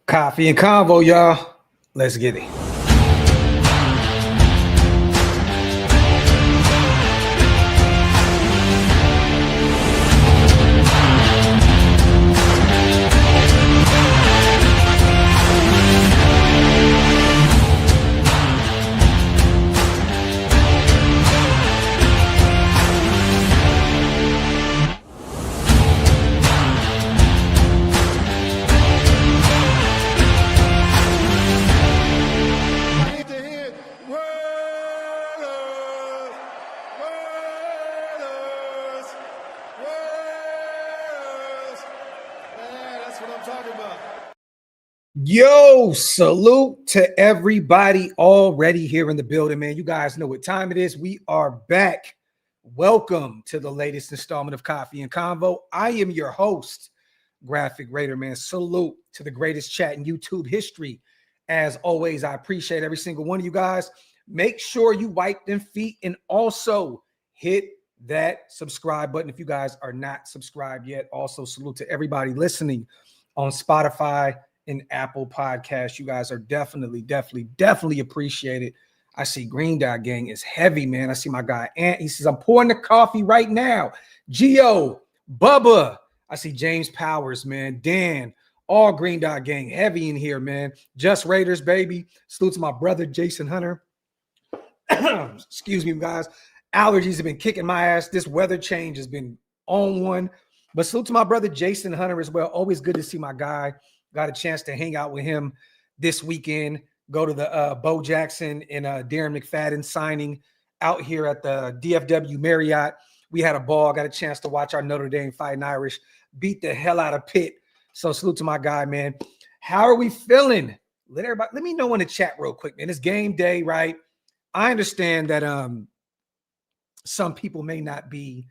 Coffee and convo, y'all. Let's get it. Yo, salute to everybody already here in the building, man. You guys know what time it is. We are back. Welcome to the latest installment of Coffee and Convo. I am your host, Graphk Raider, man. Salute to the greatest chat in YouTube history. As always, I appreciate every single one of you guys. Make sure you wipe them feet and also hit that subscribe button if you guys are not subscribed yet. Also, salute to everybody listening on Spotify and Apple Podcasts. You guys are definitely appreciated. I see Green Dot Gang is heavy, man. I see my guy Ant. He says, I'm pouring the coffee right now. Gio, Bubba. I see James Powers, man. Dan, all Green Dot Gang heavy in here, man. Just Raiders, baby. Salute to my brother, Jason Hunter. Excuse me, guys. Allergies have been kicking my ass. This weather change has been on one. But salute to my brother, Jason Hunter, as well. Always good to see my guy. Got a chance to hang out with him this weekend, go to the Bo Jackson and Darren McFadden signing out here at the DFW Marriott. We had a ball. Got a chance to watch our Notre Dame Fighting Irish beat the hell out of Pitt. So salute to my guy, man. How are we feeling? Let me know in the chat real quick, man. It's game day, right? I understand that some people may not be,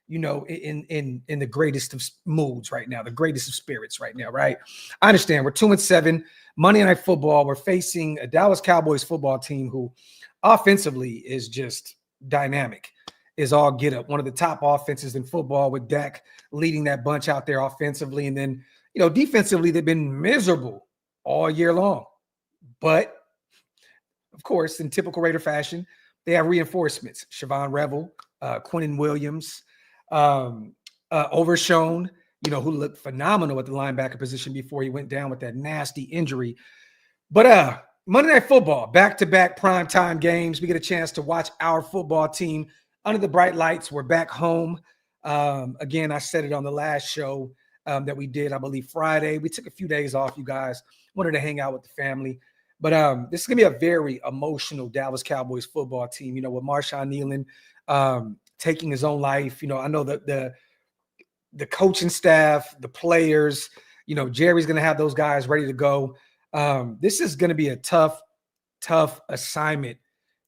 you know, in the greatest of moods right now, the greatest of spirits right now, right? I understand. We're 2-7, Monday Night Football. We're facing a Dallas Cowboys football team who offensively is just dynamic, is all get up. One of the top offenses in football with Dak leading that bunch out there offensively. And then, you know, defensively, they've been miserable all year long. But, of course, in typical Raider fashion, they have reinforcements. Siobhan Revel, Quinnen Williams, Overshown, you know, who looked phenomenal at the linebacker position before he went down with that nasty injury. But Monday Night Football, back-to-back primetime games. We get a chance to watch our football team under the bright lights. We're back home. Again, I said it on the last show that we did, I believe Friday. We took a few days off, you guys. Wanted to hang out with the family. But this is going to be a very emotional Dallas Cowboys football team, you know, with Marshawn Kneeland taking his own life. You know, I know that the coaching staff, the players, you know, Jerry's going to have those guys ready to go. This is going to be a tough assignment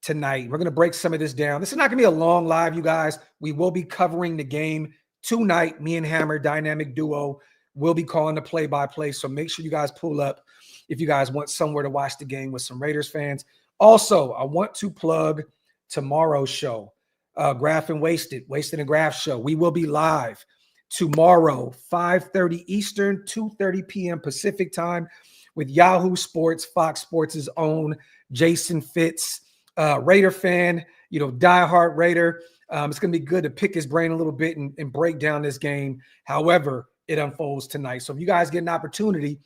tonight. We're going to break some of this down. This is not going to be a long live, you guys. We will be covering the game tonight. Me and Hammer, dynamic duo, will be calling the play-by-play. So make sure you guys pull up if you guys want somewhere to watch the game with some Raiders fans. Also, I want to plug tomorrow's show. Graphk and Wasted and Graphk show. We will be live tomorrow, 5:30 Eastern, 2:30 p.m. Pacific time with Yahoo Sports, Fox Sports' own Jason Fitz, Raider fan, you know, diehard Raider. It's going to be good to pick his brain a little bit and break down this game, however it unfolds tonight. So if you guys get an opportunity,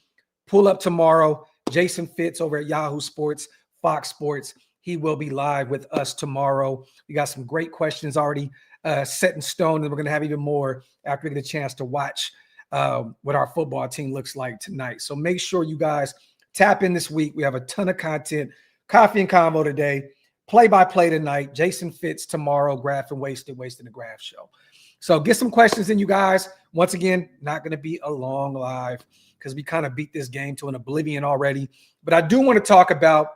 pull up tomorrow. Jason Fitz over at Yahoo Sports, Fox Sports. He will be live with us tomorrow. We got some great questions already set in stone, and we're going to have even more after we get a chance to watch what our football team looks like tonight. So make sure you guys tap in this week. We have a ton of content. Coffee and Convo today, play-by-play tonight, Jason Fitz tomorrow, Graphk and Wasted and the Graphk show. So get some questions in, you guys. Once again, not going to be a long live because we kind of beat this game to an oblivion already. But I do want to talk about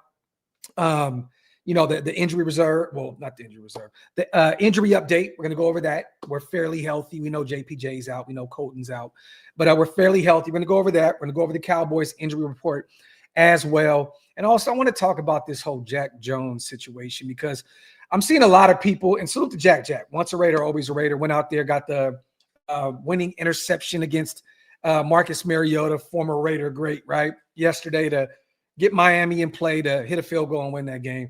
you know, the injury reserve. Well, not the injury reserve. The injury update. We're going to go over that. We're fairly healthy. We know JPJ's out. We know Colton's out. But we're fairly healthy. We're going to go over that. We're going to go over the Cowboys injury report as well. And also, I want to talk about this whole Jack Jones situation because I'm seeing a lot of people, and salute to Jack. Once a Raider, always a Raider. Went out there, got the winning interception against Marcus Mariota, former Raider great, right? Yesterday to get Miami in play to hit a field goal and win that game.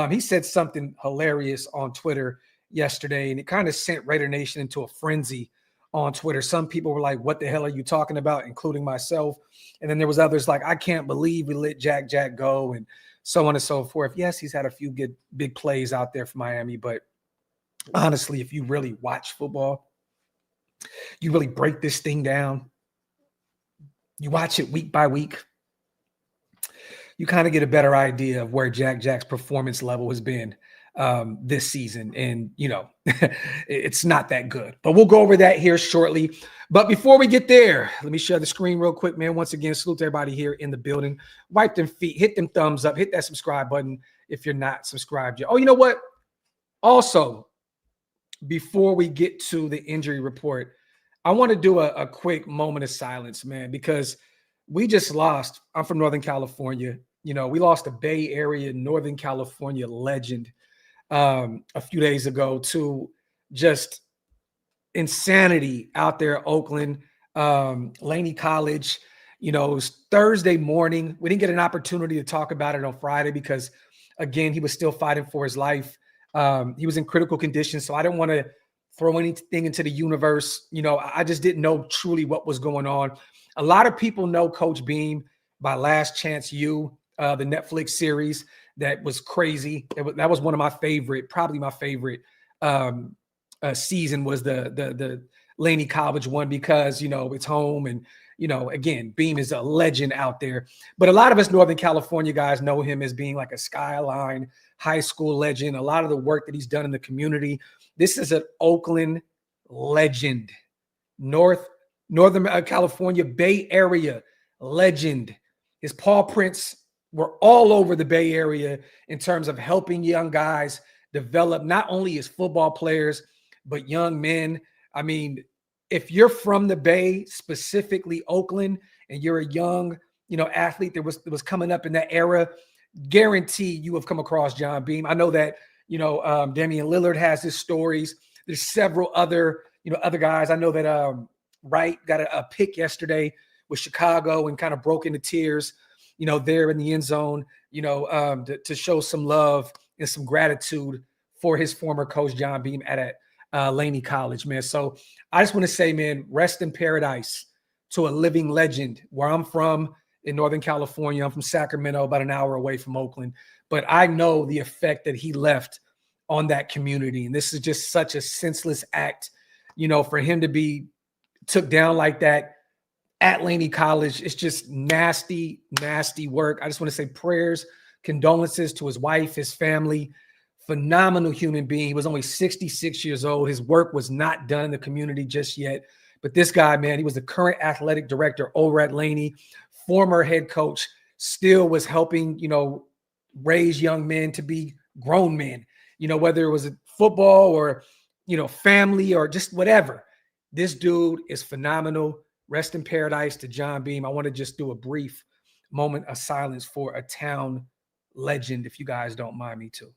He said something hilarious on Twitter yesterday, and it kind of sent Raider Nation into a frenzy on Twitter. Some people were like, what the hell are you talking about, including myself? And then there was others like, I can't believe we let Jack go, and so on and so forth. Yes, he's had a few good big plays out there for Miami, but honestly, if you really watch football, you really break this thing down, you watch it week by week, you kind of get a better idea of where Jack's performance level has been this season. And, you know, it's not that good. But we'll go over that here shortly. But before we get there, let me share the screen real quick, man. Once again, salute to everybody here in the building. Wipe them feet, hit them thumbs up, hit that subscribe button if you're not subscribed yet. Oh, you know what? Also, before we get to the injury report, I want to do a quick moment of silence, man, because we just lost. I'm from Northern California. You know, we lost a Bay Area, Northern California legend a few days ago to just insanity out there at Oakland, Laney College. You know, it was Thursday morning. We didn't get an opportunity to talk about it on Friday because, again, he was still fighting for his life. He was in critical condition, so I didn't want to throw anything into the universe. You know, I just didn't know truly what was going on. A lot of people know Coach Beam by Last Chance U, the Netflix series that was crazy. That was one of my favorite, probably my favorite season was the Laney College one because, you know, it's home and, you know, again, Beam is a legend out there. But a lot of us Northern California guys know him as being like a Skyline high school legend. A lot of the work that he's done in the community. This is an Oakland legend. Northern California Bay Area legend. His paw prints were all over the Bay Area in terms of helping young guys develop not only as football players, but young men. I mean, if you're from the Bay, specifically Oakland, and you're a young, you know, athlete that was coming up in that era, guarantee you have come across John Beam. I know that, you know, Damian Lillard has his stories. There's several other, you know, other guys. I know that Wright got a pick yesterday with Chicago and kind of broke into tears, you know, there in the end zone, you know, to show some love and some gratitude for his former coach, John Beam, at Laney College, man. So I just want to say, man, rest in paradise to a living legend. Where I'm from in Northern California, I'm from Sacramento, about an hour away from Oakland, but I know the effect that he left on that community. And this is just such a senseless act, you know, for him to be took down like that at Laney College. It's just nasty, nasty work. I just want to say prayers, condolences to his wife, his family. Phenomenal human being. He was only 66 years old. His work was not done in the community just yet. But this guy, man, he was the current athletic director over at Laney, former head coach, still was helping, you know, raise young men to be grown men, you know, whether it was a football or, you know, family or just whatever. This dude is phenomenal. Rest in paradise to John Beam. I want to just do a brief moment of silence for a town legend, if you guys don't mind me to.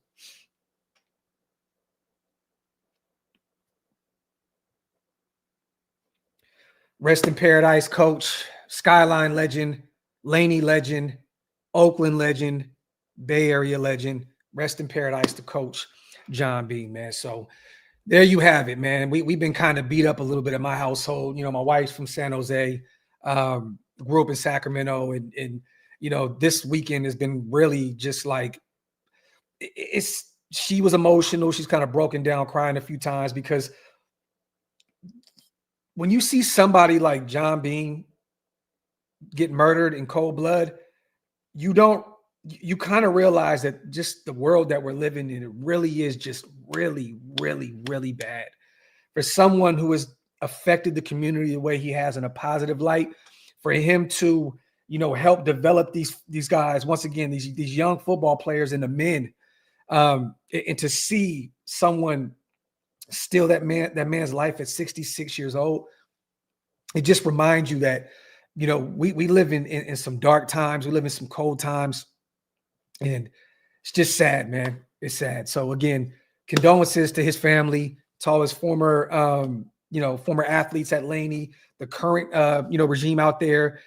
Rest in paradise, coach, Skyline legend, Laney legend, Oakland legend, Bay Area legend. Rest in paradise to coach John Beam, man. So there you have it, man. We've been kind of beat up a little bit in my household. You know, my wife's from San Jose, grew up in Sacramento, and you know, this weekend has been really just like she was emotional. She's kind of broken down, crying a few times because when you see somebody like John Beam get murdered in cold blood, you kind of realize that just the world that we're living in, it really is just really, really, really bad. For someone who has affected the community the way he has in a positive light, for him to, you know, help develop these guys, once again, these young football players and the men, and to see someone steal that man's life at 66 years old, it just reminds you that, you know, we live in some dark times. We live in some cold times. And it's just sad, man. It's sad. So again, condolences to his family, to all his former former athletes at Laney, the current, regime out there,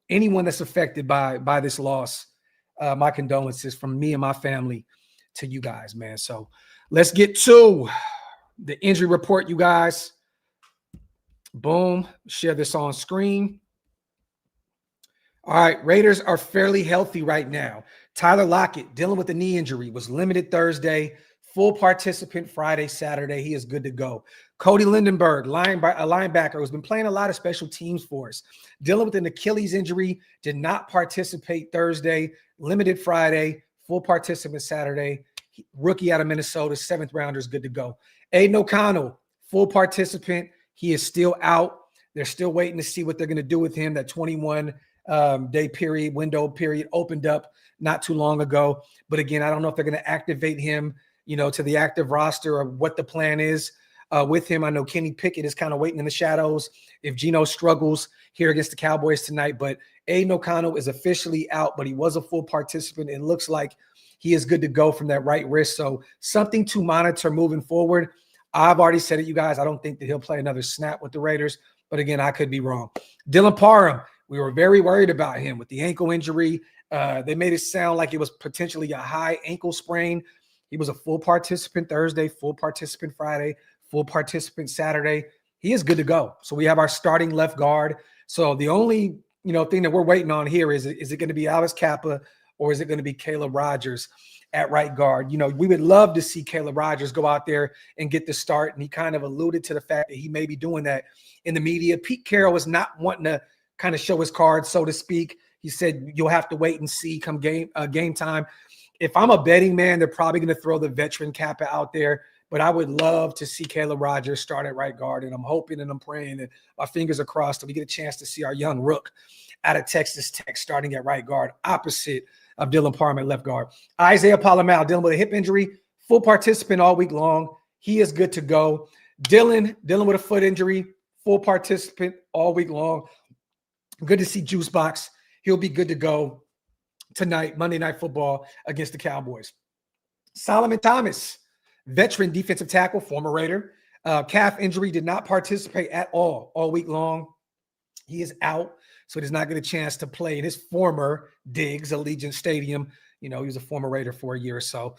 anyone that's affected by this loss, my condolences from me and my family to you guys, man. So let's get to the injury report, you guys. Boom. Share this on screen. All right. Raiders are fairly healthy right now. Tyler Lockett, dealing with a knee injury, was limited Thursday, full participant Friday, Saturday. He is good to go. Cody Lindenberg, a linebacker who's been playing a lot of special teams for us, dealing with an Achilles injury, did not participate Thursday, limited Friday, full participant Saturday. Rookie out of Minnesota, 7th rounder, is good to go. Aiden O'Connell, full participant. He is still out. They're still waiting to see what they're going to do with him. That 21-day window period opened up not too long ago. But again, I don't know if they're going to activate him, to the active roster, or what the plan is with him. I know Kenny Pickett is kind of waiting in the shadows if Geno struggles here against the Cowboys tonight. But Aiden O'Connell is officially out, but he was a full participant. It looks like he is good to go from that right wrist. So something to monitor moving forward. I've already said it, you guys. I don't think that he'll play another snap with the Raiders. But again, I could be wrong. Dylan Parham, we were very worried about him with the ankle injury. They made it sound like it was potentially a high ankle sprain. He was a full participant Thursday, full participant Friday, full participant Saturday. He is good to go. So we have our starting left guard. So the only thing that we're waiting on here is it going to be Alex Kappa, or is it going to be Caleb Rogers at right guard? We would love to see Caleb Rogers go out there and get the start. And he kind of alluded to the fact that he may be doing that in the media. Pete Carroll was not wanting to kind of show his cards, so to speak. He said, you'll have to wait and see come game time. If I'm a betting man, they're probably going to throw the veteran Kappa out there. But I would love to see Caleb Rogers start at right guard. And I'm hoping and I'm praying and my fingers are crossed that we get a chance to see our young rook out of Texas Tech starting at right guard, opposite of Dylan Parham at left guard. Isaiah Palamal dealing with a hip injury, full participant all week long. He is good to go. Dylan dealing with a foot injury, full participant all week long. Good to see Juicebox. He'll be good to go tonight, Monday Night Football against the Cowboys. Solomon Thomas, veteran defensive tackle, former Raider. Calf injury, did not participate at all week long. He is out, so he does not get a chance to play in his former Diggs Allegiant Stadium. He was a former Raider for a year or so.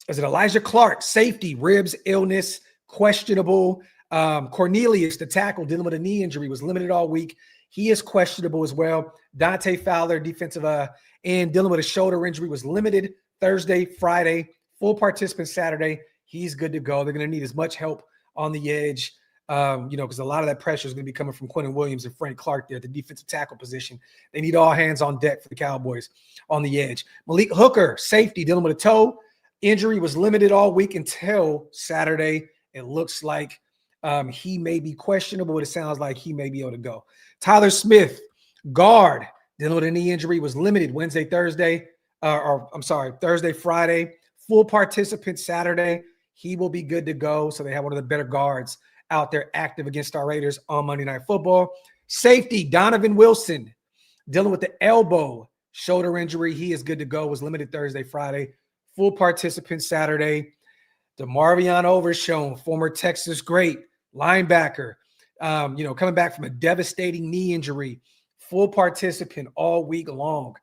Is it Elijah Clark, safety, ribs, illness, questionable. Cornelius, the tackle, dealing with a knee injury, was limited all week. He is questionable as well. Dante Fowler, defensive end, dealing with a shoulder injury, was limited Thursday, Friday, full participant Saturday. He's good to go. They're going to need as much help on the edge, because a lot of that pressure is going to be coming from Quentin Williams and Frank Clark there at the defensive tackle position. They need all hands on deck for the Cowboys on the edge. Malik Hooker, safety, dealing with a toe injury, was limited all week until Saturday. It looks like he may be questionable, but it sounds like he may be able to go. Tyler Smith, guard, dealing with a knee injury, was limited Thursday, Friday, full participant Saturday. He will be good to go. So they have one of the better guards out there active against our Raiders on Monday Night Football. Safety, Donovan Wilson, dealing with the elbow shoulder injury. He is good to go. Was limited Thursday, Friday, full participant Saturday. DeMarvion Overshown, former Texas great linebacker, coming back from a devastating knee injury, full participant all week long.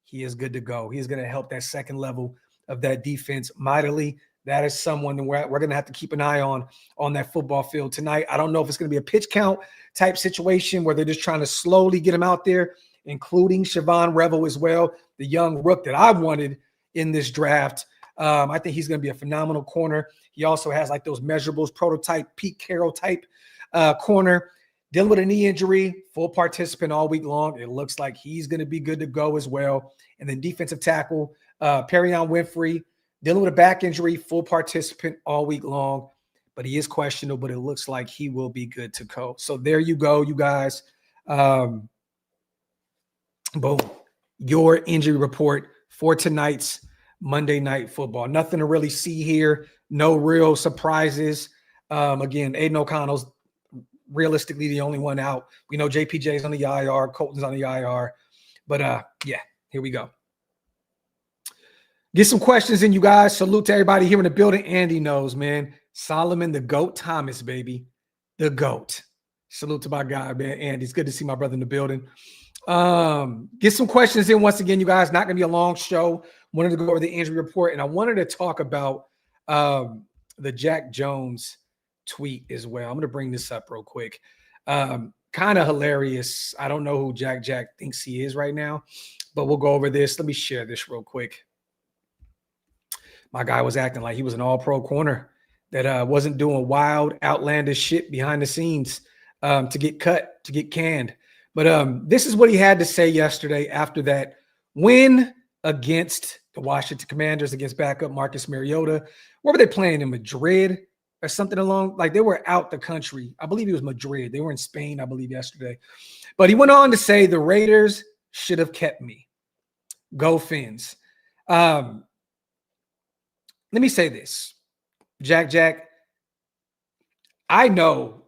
He is good to go. He is going to help that second level of that defense mightily. That is someone that we're going to have to keep an eye on that football field tonight. I don't know if it's going to be a pitch count type situation where they're just trying to slowly get him out there, including Siobhan Revel as well, the young rook that I wanted in this draft. I think he's going to be a phenomenal corner. He also has like those measurables, prototype Pete Carroll type corner. Dealing with a knee injury, full participant all week long. It looks like he's going to be good to go as well. And then defensive tackle, Perion Winfrey, dealing with a back injury, full participant all week long. But he is questionable, but it looks like he will be good to go. So there you go, you guys. Boom. Your injury report for tonight's Monday Night Football. Nothing to really see here. No real surprises. Again, Aiden O'Connell's realistically the only one out. We know JPJ's on the IR. Colton's on the IR. But, here we go. Get some questions in, you guys. Salute to everybody here in the building. Andy knows, man. Solomon the GOAT Thomas, baby. the GOAT. Salute to my guy, man. Andy, it's good to see my brother in the building. Get some questions in once again, you guys. Not going to be a long show. Wanted to go over the injury report, and I wanted to talk about the Jack Jones tweet as well. I'm going to bring this up real quick. Kind of hilarious. I don't know who Jack thinks he is right now, but we'll go over this. Let me share this real quick. My guy was acting like he was an all-pro corner that wasn't doing wild, outlandish shit behind the scenes to get cut, to get canned. But this is what he had to say yesterday after that win against the Washington Commanders, against backup Marcus Mariota. Where were they playing, in Madrid or something along? Like, they were out the country. I believe it was Madrid. They were in Spain, I believe, yesterday. But he went on to say the Raiders should have kept me. Go Fins. Let me say this. Jack, I know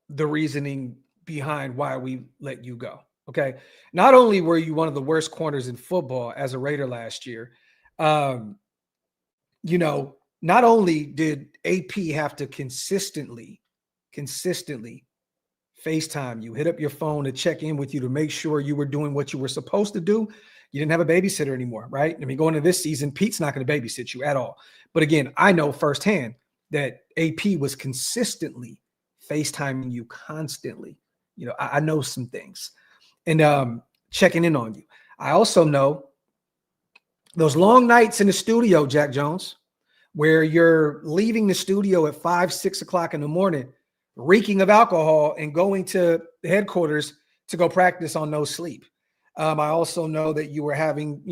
the reasoning behind why we let you go. Okay. Not only were you one of the worst corners in football as a Raider last year, not only did AP have to consistently FaceTime you, hit up your phone to check in with you to make sure you were doing what you were supposed to do. You didn't have a babysitter anymore, right? I mean, going into this season, Pete's not going to babysit you at all. But again, I know firsthand that AP was consistently FaceTiming you constantly. I know some things and checking in on you. I also know those long nights in the studio, Jack Jones, where you're leaving the studio at 5, 6 o'clock in the morning, reeking of alcohol and going to the headquarters to go practice on no sleep. I also know that you were having,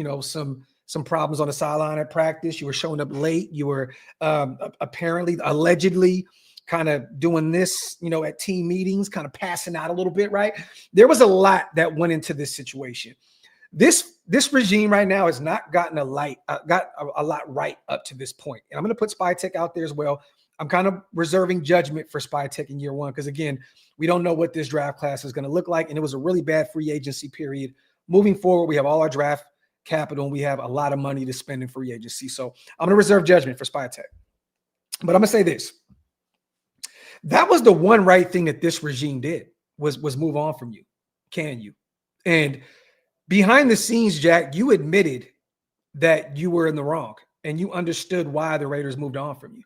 some problems on the sideline at practice. You were showing up late. You were allegedly kind of doing this, at team meetings, kind of passing out a little bit, right? There was a lot that went into this situation. This regime right now has not gotten a lot right up to this point. And I'm going to put Spy Tech out there as well. I'm kind of reserving judgment for Spy Tech in year one because, again, we don't know what this draft class is going to look like. And it was a really bad free agency period. Moving forward, we have all our draft capital and we have a lot of money to spend in free agency. So I'm going to reserve judgment for Spy Tech. But I'm going to say this. That was the one right thing that this regime did was move on from you. Can you? And behind the scenes, Jack, you admitted that you were in the wrong and you understood why the Raiders moved on from you.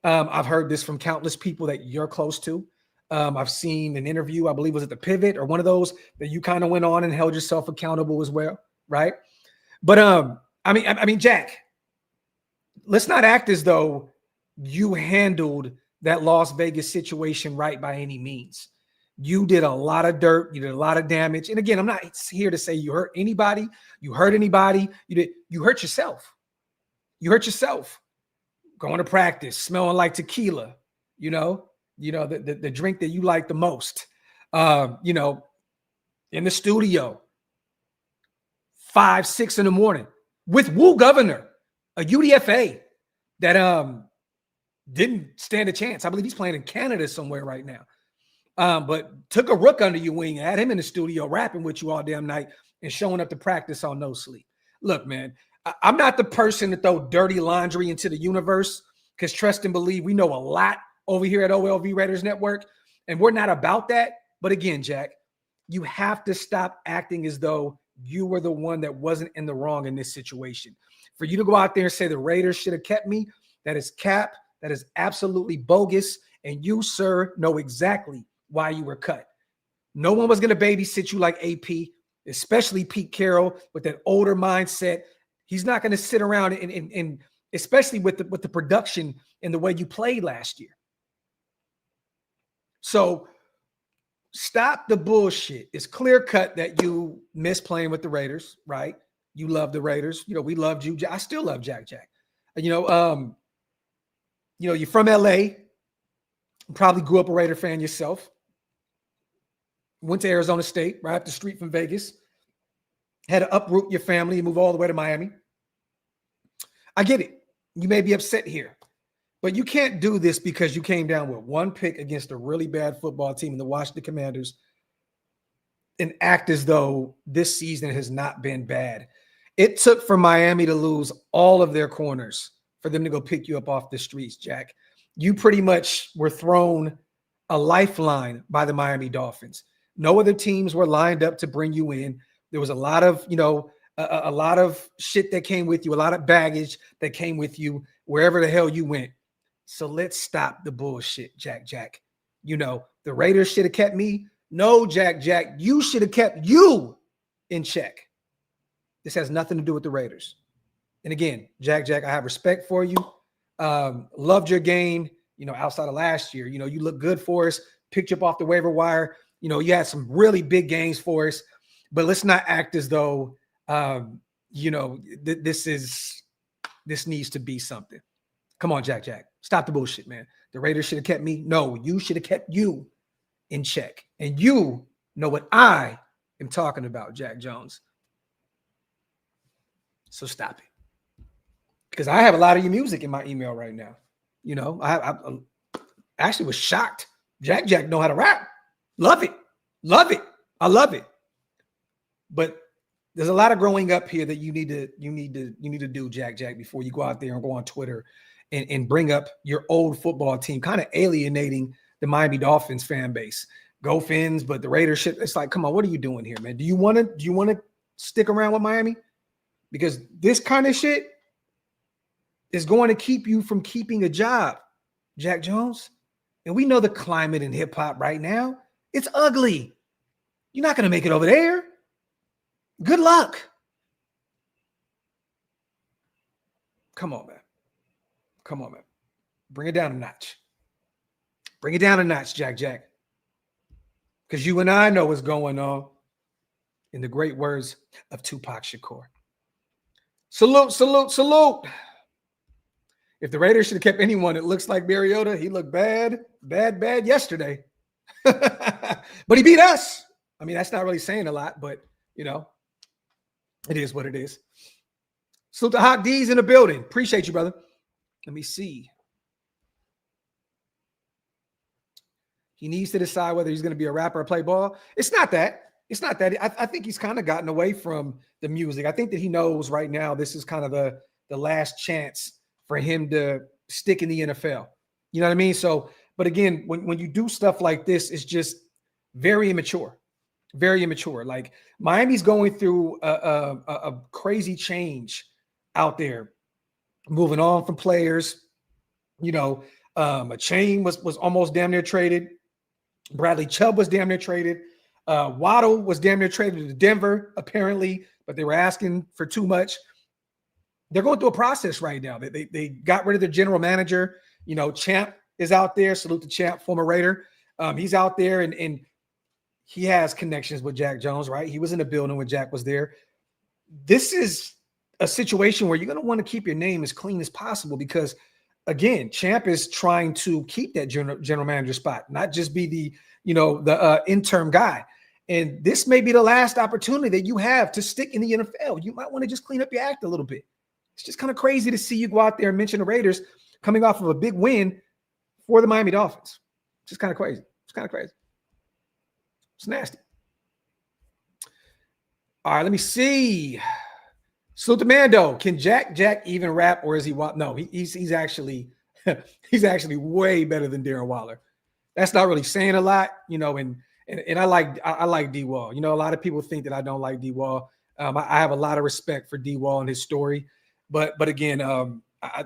I've heard this from countless people that you're close to. I've seen an interview, I believe was at the Pivot or one of those, that you kind of went on and held yourself accountable as well, right? But I mean, Jack, let's not act as though you handled that Las Vegas situation right by any means. You did a lot of dirt. You did a lot of damage. And again, I'm not here to say you hurt anybody. You hurt anybody. You hurt yourself. You hurt yourself. Going to practice, smelling like tequila, the drink that you like the most, in the studio, 5, 6 in the morning with Woo Governor, a UDFA that didn't stand a chance. I believe he's playing in Canada somewhere right now. But took a rook under your wing, had him in the studio rapping with you all damn night and showing up to practice on no sleep. Look, man, I'm not the person to throw dirty laundry into the universe because trust and believe, we know a lot over here at OLV Raiders Network, and we're not about that. But again, Jack, you have to stop acting as though you were the one that wasn't in the wrong in this situation. For you to go out there and say the Raiders should have kept me, that is cap. That is absolutely bogus. And you, sir, know exactly why you were cut. No one was going to babysit you like AP, especially Pete Carroll with that older mindset. He's not going to sit around and especially with the production and the way you played last year. So stop the bullshit. It's clear cut that you miss playing with the Raiders, right? You love the Raiders. We loved you. I still love Jack. You're from LA. Probably grew up a Raider fan yourself. Went to Arizona State, right up the street from Vegas. Had to uproot your family and move all the way to Miami. I get it. You may be upset here, but you can't do this because you came down with one pick against a really bad football team in the Washington Commanders and act as though this season has not been bad. It took for Miami to lose all of their corners for them to go pick you up off the streets, Jack. You pretty much were thrown a lifeline by the Miami Dolphins. No other teams were lined up to bring you in. There was a lot of, a lot of shit that came with you, a lot of baggage that came with you wherever the hell you went. So let's stop the bullshit, Jack. The Raiders should have kept me. No, Jack, you should have kept you in check. This has nothing to do with the Raiders. And again, Jack, I have respect for you. Loved your game, outside of last year. You look good for us, picked you up off the waiver wire. You had some really big games for us. But let's not act as though, this needs to be something. Come on, Jack. Stop the bullshit, man. The Raiders should have kept me. No, you should have kept you in check. And you know what I am talking about, Jack Jones. So stop it. Because I have a lot of your music in my email right now. I actually was shocked. Jack know how to rap. Love it. I love it. But there's a lot of growing up here that you need to do, Jack, before you go out there and go on Twitter and bring up your old football team, kind of alienating the Miami Dolphins fan base. Go Fins, but the Raiders shit. It's like, come on, what are you doing here, man? Do you want to stick around with Miami? Because this kind of shit is going to keep you from keeping a job, Jack Jones. And we know the climate in hip hop right now. It's ugly. You're not going to make it over there. Good luck. Come on, man. Bring it down a notch. Jack. Because you and I know what's going on. In the great words of Tupac Shakur. Salute. If the Raiders should have kept anyone, it looks like Mariota. He looked bad yesterday. But he beat us. I mean, that's not really saying a lot, but, it is what it is. Salute to Hot D's in the building. Appreciate you, brother. Let me see. He needs to decide whether he's going to be a rapper or play ball. It's not that. I think he's kind of gotten away from the music. I think that he knows right now this is kind of the last chance for him to stick in the NFL. You know what I mean? So, but again, when you do stuff like this, it's just very immature. Very immature. Like Miami's going through a crazy change out there, moving on from players. A Chain was almost damn near traded. Bradley Chubb was damn near traded. Waddle was damn near traded to Denver, apparently, but they were asking for too much. They're going through a process right now. They got rid of their general manager. Champ is out there. Salute to Champ, former Raider. He's out there and he has connections with Jack Jones, right? He was in the building when Jack was there. This is a situation where you're going to want to keep your name as clean as possible because, again, Champ is trying to keep that general manager spot, not just be the interim guy. And this may be the last opportunity that you have to stick in the NFL. You might want to just clean up your act a little bit. It's just kind of crazy to see you go out there and mention the Raiders coming off of a big win for the Miami Dolphins. It's just kind of crazy. It's nasty. All right, let me see. Salute to Mando. Can Jack even rap, or is he? No, he's actually way better than Darren Waller. That's not really saying a lot, And I like D Wall. A lot of people think that I don't like D Wall. I have a lot of respect for D Wall and his story, but again,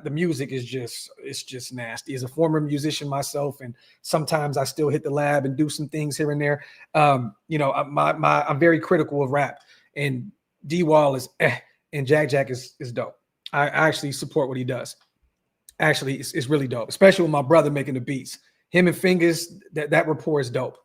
the music is just nasty. As a former musician myself, and sometimes I still hit the lab and do some things here and there. I'm very critical of rap, and D Wall is and Jack is dope. I actually support what he does. Actually, it's really dope, especially with my brother making the beats. Him and Fingers, that rapport is dope.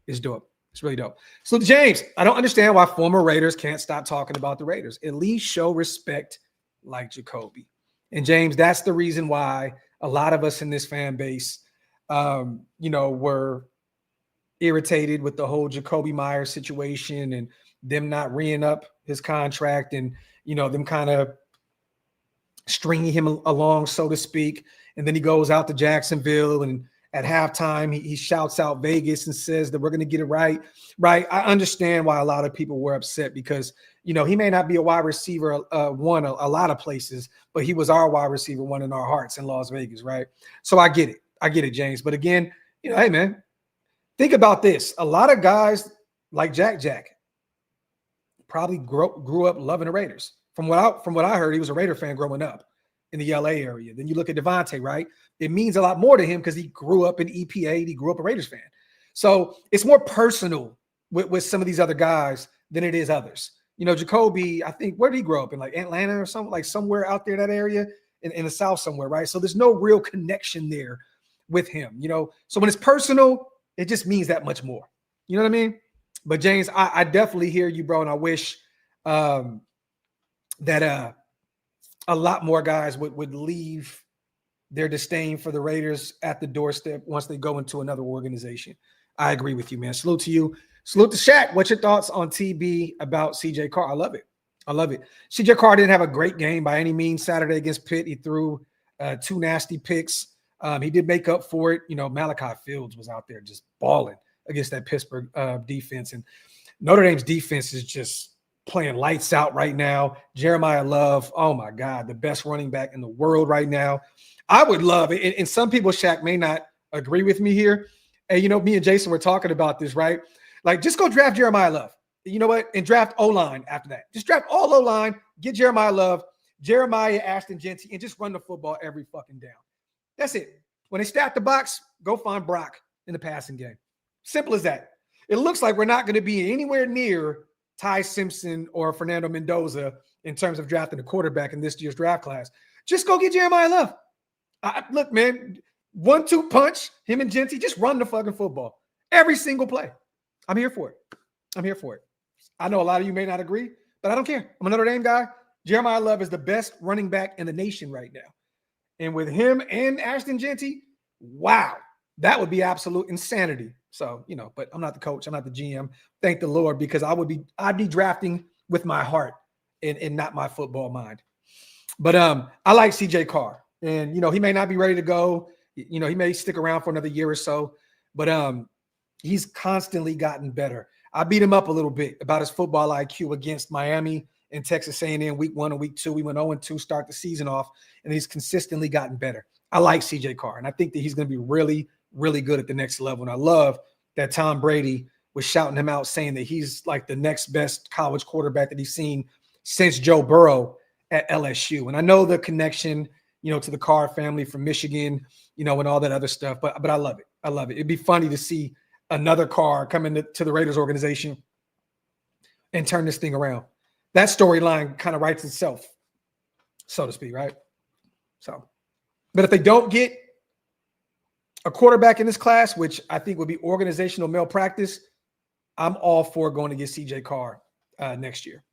It's dope. It's really dope. So, James, I don't understand why former Raiders can't stop talking about the Raiders. At least show respect like Jacoby. And, James, that's the reason why a lot of us in this fan base, were irritated with the whole Jacoby Myers situation and them not re-ing up his contract and, them kind of stringing him along, so to speak. And then he goes out to Jacksonville, and at halftime, he shouts out Vegas and says that we're going to get it right. Right. I understand why a lot of people were upset because, he may not be a wide receiver one a lot of places, but he was our wide receiver one in our hearts in Las Vegas. Right. So I get it. James. But again, hey, man, think about this. A lot of guys like Jack probably grew up loving the Raiders. From what I heard, he was a Raider fan growing up in the LA area. Then you look at Devontae, right? It means a lot more to him because he grew up in EPA. He grew up a Raiders fan. So it's more personal with some of these other guys than it is others. You know, Jacoby, I think, where did he grow up? In like Atlanta or something, like somewhere out there in that area in the South somewhere, right? So there's no real connection there with him, you know? So when it's personal, it just means that much more. You know what I mean? But James, I definitely hear you, bro. And I wish that a lot more guys would leave their disdain for the Raiders at the doorstep once they go into another organization. I agree with you, man. Salute to you. Salute to Shaq. What's your thoughts on TB about CJ Carr? I love it. I love it. CJ Carr didn't have a great game by any means Saturday against Pitt. He threw 2 nasty picks. He did make up for it. You know, Malachi Fields was out there just balling against that Pittsburgh defense. And Notre Dame's defense is just playing lights out right now. Jeremiah Love, oh my God, the best running back in the world right now. I would love it. And some people, Shaq, may not agree with me here. And, you know, me and Jason were talking about this, right? Like, just go draft Jeremiah Love. You know what? And draft O-line after that. Just draft all O-line, get Jeremiah Love, Jeremiah Ashton Genty, and just run the football every fucking down. That's it. When they stack the box, go find Brock in the passing game. Simple as that. It looks like we're not going to be anywhere near Ty Simpson or Fernando Mendoza in terms of drafting a quarterback in this year's draft class. Just go get Jeremiah Love. Look, man, 1-2 punch, him and Genty, just run the fucking football. Every single play. I'm here for it. I'm here for it. I know a lot of you may not agree, but I don't care. I'm a Notre Dame guy. Jeremiah Love is the best running back in the nation right now. And with him and Ashton Genty, wow, that would be absolute insanity. So, you know, but I'm not the coach. I'm not the GM. Thank the Lord, because I'd be drafting with my heart and not my football mind. But I like CJ Carr. And, you know, he may not be ready to go. You know, he may stick around for another year or so. But he's constantly gotten better. I beat him up a little bit about his football IQ against Miami and Texas A&M week 1 and week 2. We went 0-2, start the season off, and he's consistently gotten better. I like CJ Carr, and I think that he's going to be really, really good at the next level. And I love that Tom Brady was shouting him out, saying that he's like the next best college quarterback that he's seen since Joe Burrow at LSU. And I know the connection, you know, to the Carr family from Michigan, you know, and all that other stuff. But I love it. I love it. It'd be funny to see another Carr come into the Raiders organization and turn this thing around. That storyline kind of writes itself, so to speak, right? So, but if they don't get a quarterback in this class, which I think would be organizational malpractice, I'm all for going to get CJ Carr next year.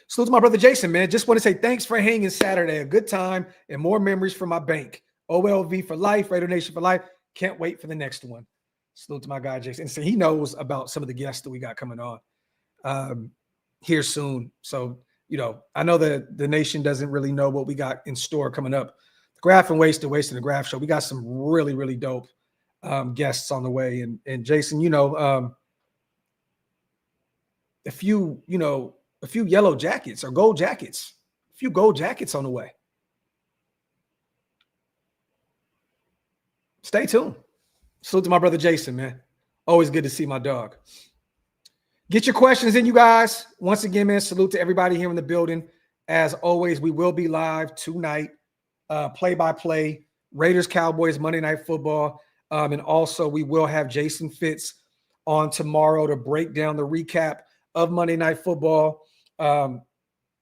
Salute to my brother Jason, man. Just want to say thanks for hanging Saturday. A good time and more memories for my bank. OLV for life, Raider Nation for life. Can't wait for the next one. Salute to my guy Jason. And so he knows about some of the guests that we got coming on here soon. So, you know, I know that the nation doesn't really know what we got in store coming up. The Graphk and Waste and the Graphk show. We got some really, really dope guests on the way. And Jason, you know, a few yellow jackets or gold jackets, a few gold jackets on the way. Stay tuned. Salute to my brother Jason, man. Always good to see my dog. Get your questions in, you guys. Once again, man, salute to everybody here in the building. As always, we will be live tonight. Play-by-play, Raiders, Cowboys, Monday Night Football. And also we will have Jason Fitz on tomorrow to break down the recap of Monday Night Football.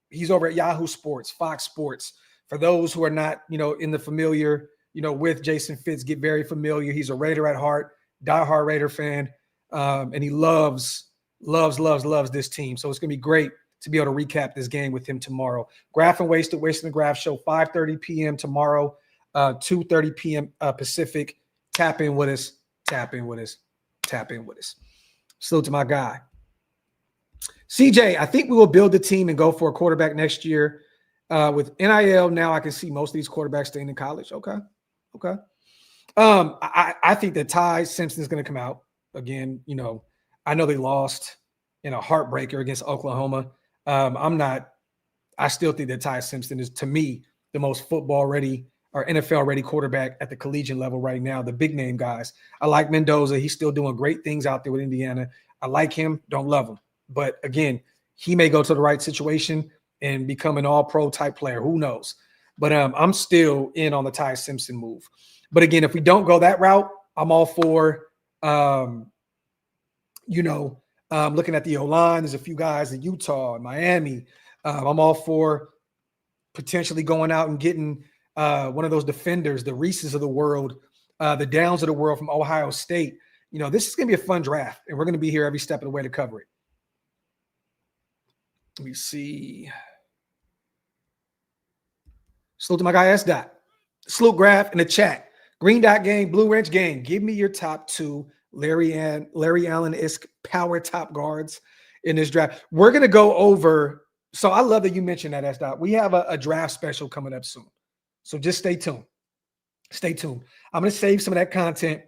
He's over at Yahoo Sports, Fox Sports. For those who are not, you know, in the familiar, you know, with Jason Fitz, get very familiar. He's a Raider at heart, diehard Raider fan. And he loves this team. So it's going to be great to be able to recap this game with him tomorrow. Graphk and Waste and the Graphk show, 5:30 p.m. tomorrow, 2:30 p.m. Pacific. Tap in with us. Salute to my guy. CJ, I think we will build the team and go for a quarterback next year. With NIL now, I can see most of these quarterbacks staying in college. Okay. I think that Ty Simpson is going to come out again. You know, I know they lost in a heartbreaker against Oklahoma. I still think that Ty Simpson is, to me, the most football ready or NFL-ready quarterback at the collegiate level right now, the big name guys. I like Mendoza. He's still doing great things out there with Indiana. I like him, don't love him. But again, he may go to the right situation and become an all-pro type player. Who knows? But I'm still in on the Ty Simpson move. But again, if we don't go that route, I'm all for, looking at the O-line. There's a few guys in Utah and Miami. I'm all for potentially going out and getting one of those defenders, the Reeses of the world, the Downs of the world from Ohio State. This is going to be a fun draft, and we're going to be here every step of the way to cover it. Let me see. Salute to my guy S. Dot. Salute Graphk in the chat. Green Dot Gang, Blue Wrench Gang. Give me your top 2 Larry Allen-esque power top guards in this draft. We're going to go over. So I love that you mentioned that, S. Dot. We have a draft special coming up soon. So just stay tuned. Stay tuned. I'm going to save some of that content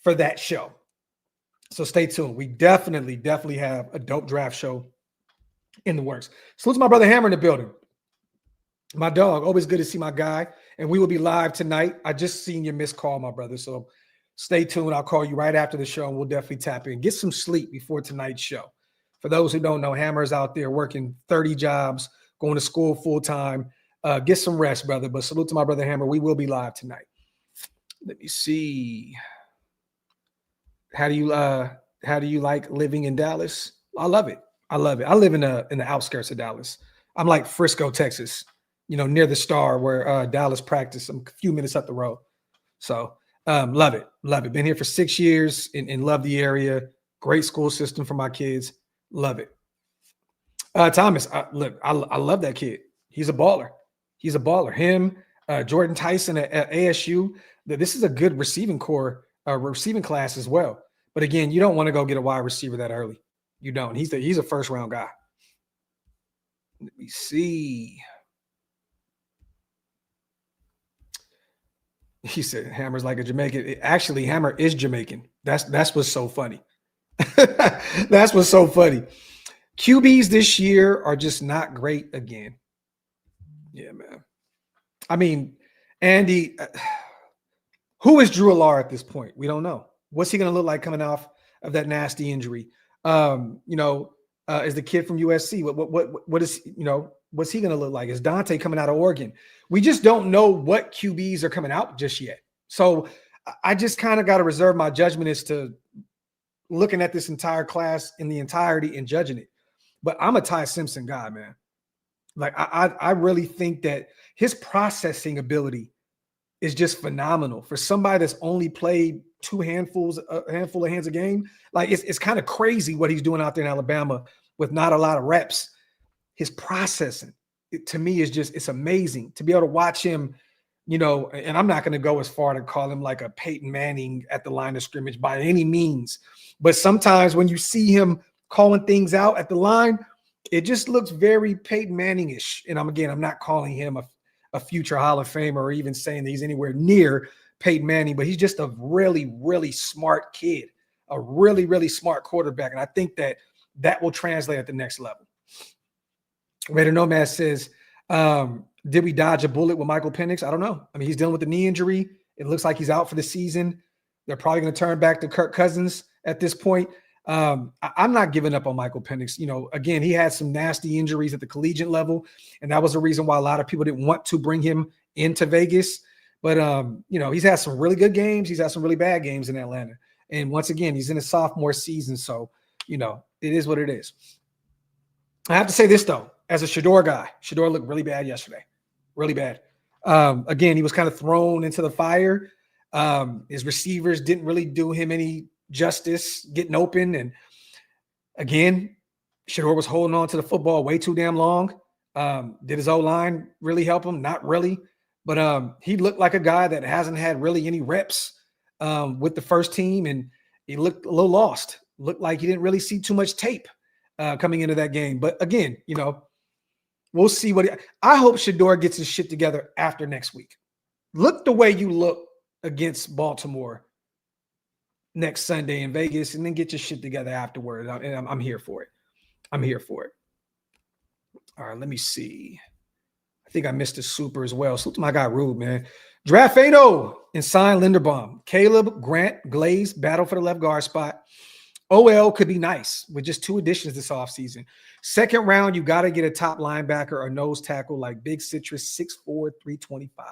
for that show. So stay tuned. We definitely have a dope draft show in the works. Salute to my brother Hammer in the building. My dog, always good to see my guy. And we will be live tonight. I just seen your missed call, my brother. So stay tuned. I'll call you right after the show, and we'll definitely tap in. Get some sleep before tonight's show. For those who don't know, Hammer is out there working 30 jobs, going to school full time. Get some rest, brother. But salute to my brother Hammer. We will be live tonight. Let me see. How do you like living in Dallas? I love it. I love it. I live in the outskirts of Dallas. I'm like Frisco, Texas, near the Star where Dallas practice. I'm a few minutes up the road. So love it. Love it. Been here for 6 years and love the area. Great school system for my kids. Love it. Thomas, I love that kid. He's a baller. He's a baller. Him, Jordan Tyson at ASU. This is a good receiving class as well. But again, you don't want to go get a wide receiver that early. You don't. He's a first round guy. Let me see. He said Hammer's like a Jamaican. Actually, Hammer is Jamaican. That's what's so funny. That's what's so funny. QBs this year are just not great again. Yeah, man. I mean, Andy, who is Drew Allar at this point? We don't know. What's he going to look like coming off of that nasty injury? Is the kid from USC? What is, what's he going to look like? Is Dante coming out of Oregon? We just don't know what QBs are coming out just yet. So I just kind of got to reserve my judgment as to looking at this entire class in the entirety and judging it. But I'm a Ty Simpson guy, man. Like I really think that his processing ability is just phenomenal for somebody that's only played a handful of hands a game. Like it's kind of crazy what he's doing out there in Alabama with not a lot of reps. His processing, to me, is just, it's amazing to be able to watch him, and I'm not going to go as far to call him like a Peyton Manning at the line of scrimmage by any means. But sometimes when you see him calling things out at the line, it just looks very Peyton Manning-ish. And I'm not calling him a future Hall of Famer or even saying that he's anywhere near Peyton Manning, but he's just a really, really smart kid, a really, really smart quarterback. And I think that will translate at the next level. Raider Nomad says, did we dodge a bullet with Michael Penix? I don't know. I mean, he's dealing with a knee injury. It looks like he's out for the season. They're probably going to turn back to Kirk Cousins at this point. I'm not giving up on Michael Penix. Again, he had some nasty injuries at the collegiate level, and that was the reason why a lot of people didn't want to bring him into Vegas. But, he's had some really good games. He's had some really bad games in Atlanta. And once again, he's in his sophomore season. So, it is what it is. I have to say this, though, as a Shedeur guy, Shedeur looked really bad yesterday. Really bad. Again, he was kind of thrown into the fire. His receivers didn't really do him any justice getting open. And again, Shedeur was holding on to the football way too damn long. Did his O-line really help him? Not really. But he looked like a guy that hasn't had really any reps with the first team, and he looked a little lost. Looked like he didn't really see too much tape coming into that game. But again, we'll see I hope Shedeur gets his shit together after next week. Look the way you look against Baltimore next Sunday in Vegas, and then get your shit together afterwards. And I'm here for it. I'm here for it. All right, let me see. I think I missed a super as well. Salute to my guy Rube, man. Draft Fano and sign Linderbaum. Caleb, Grant, Glaze, battle for the left guard spot. OL could be nice with just 2 additions this offseason. Second round, you got to get a top linebacker or nose tackle like Big Citrus, 6'4", 325.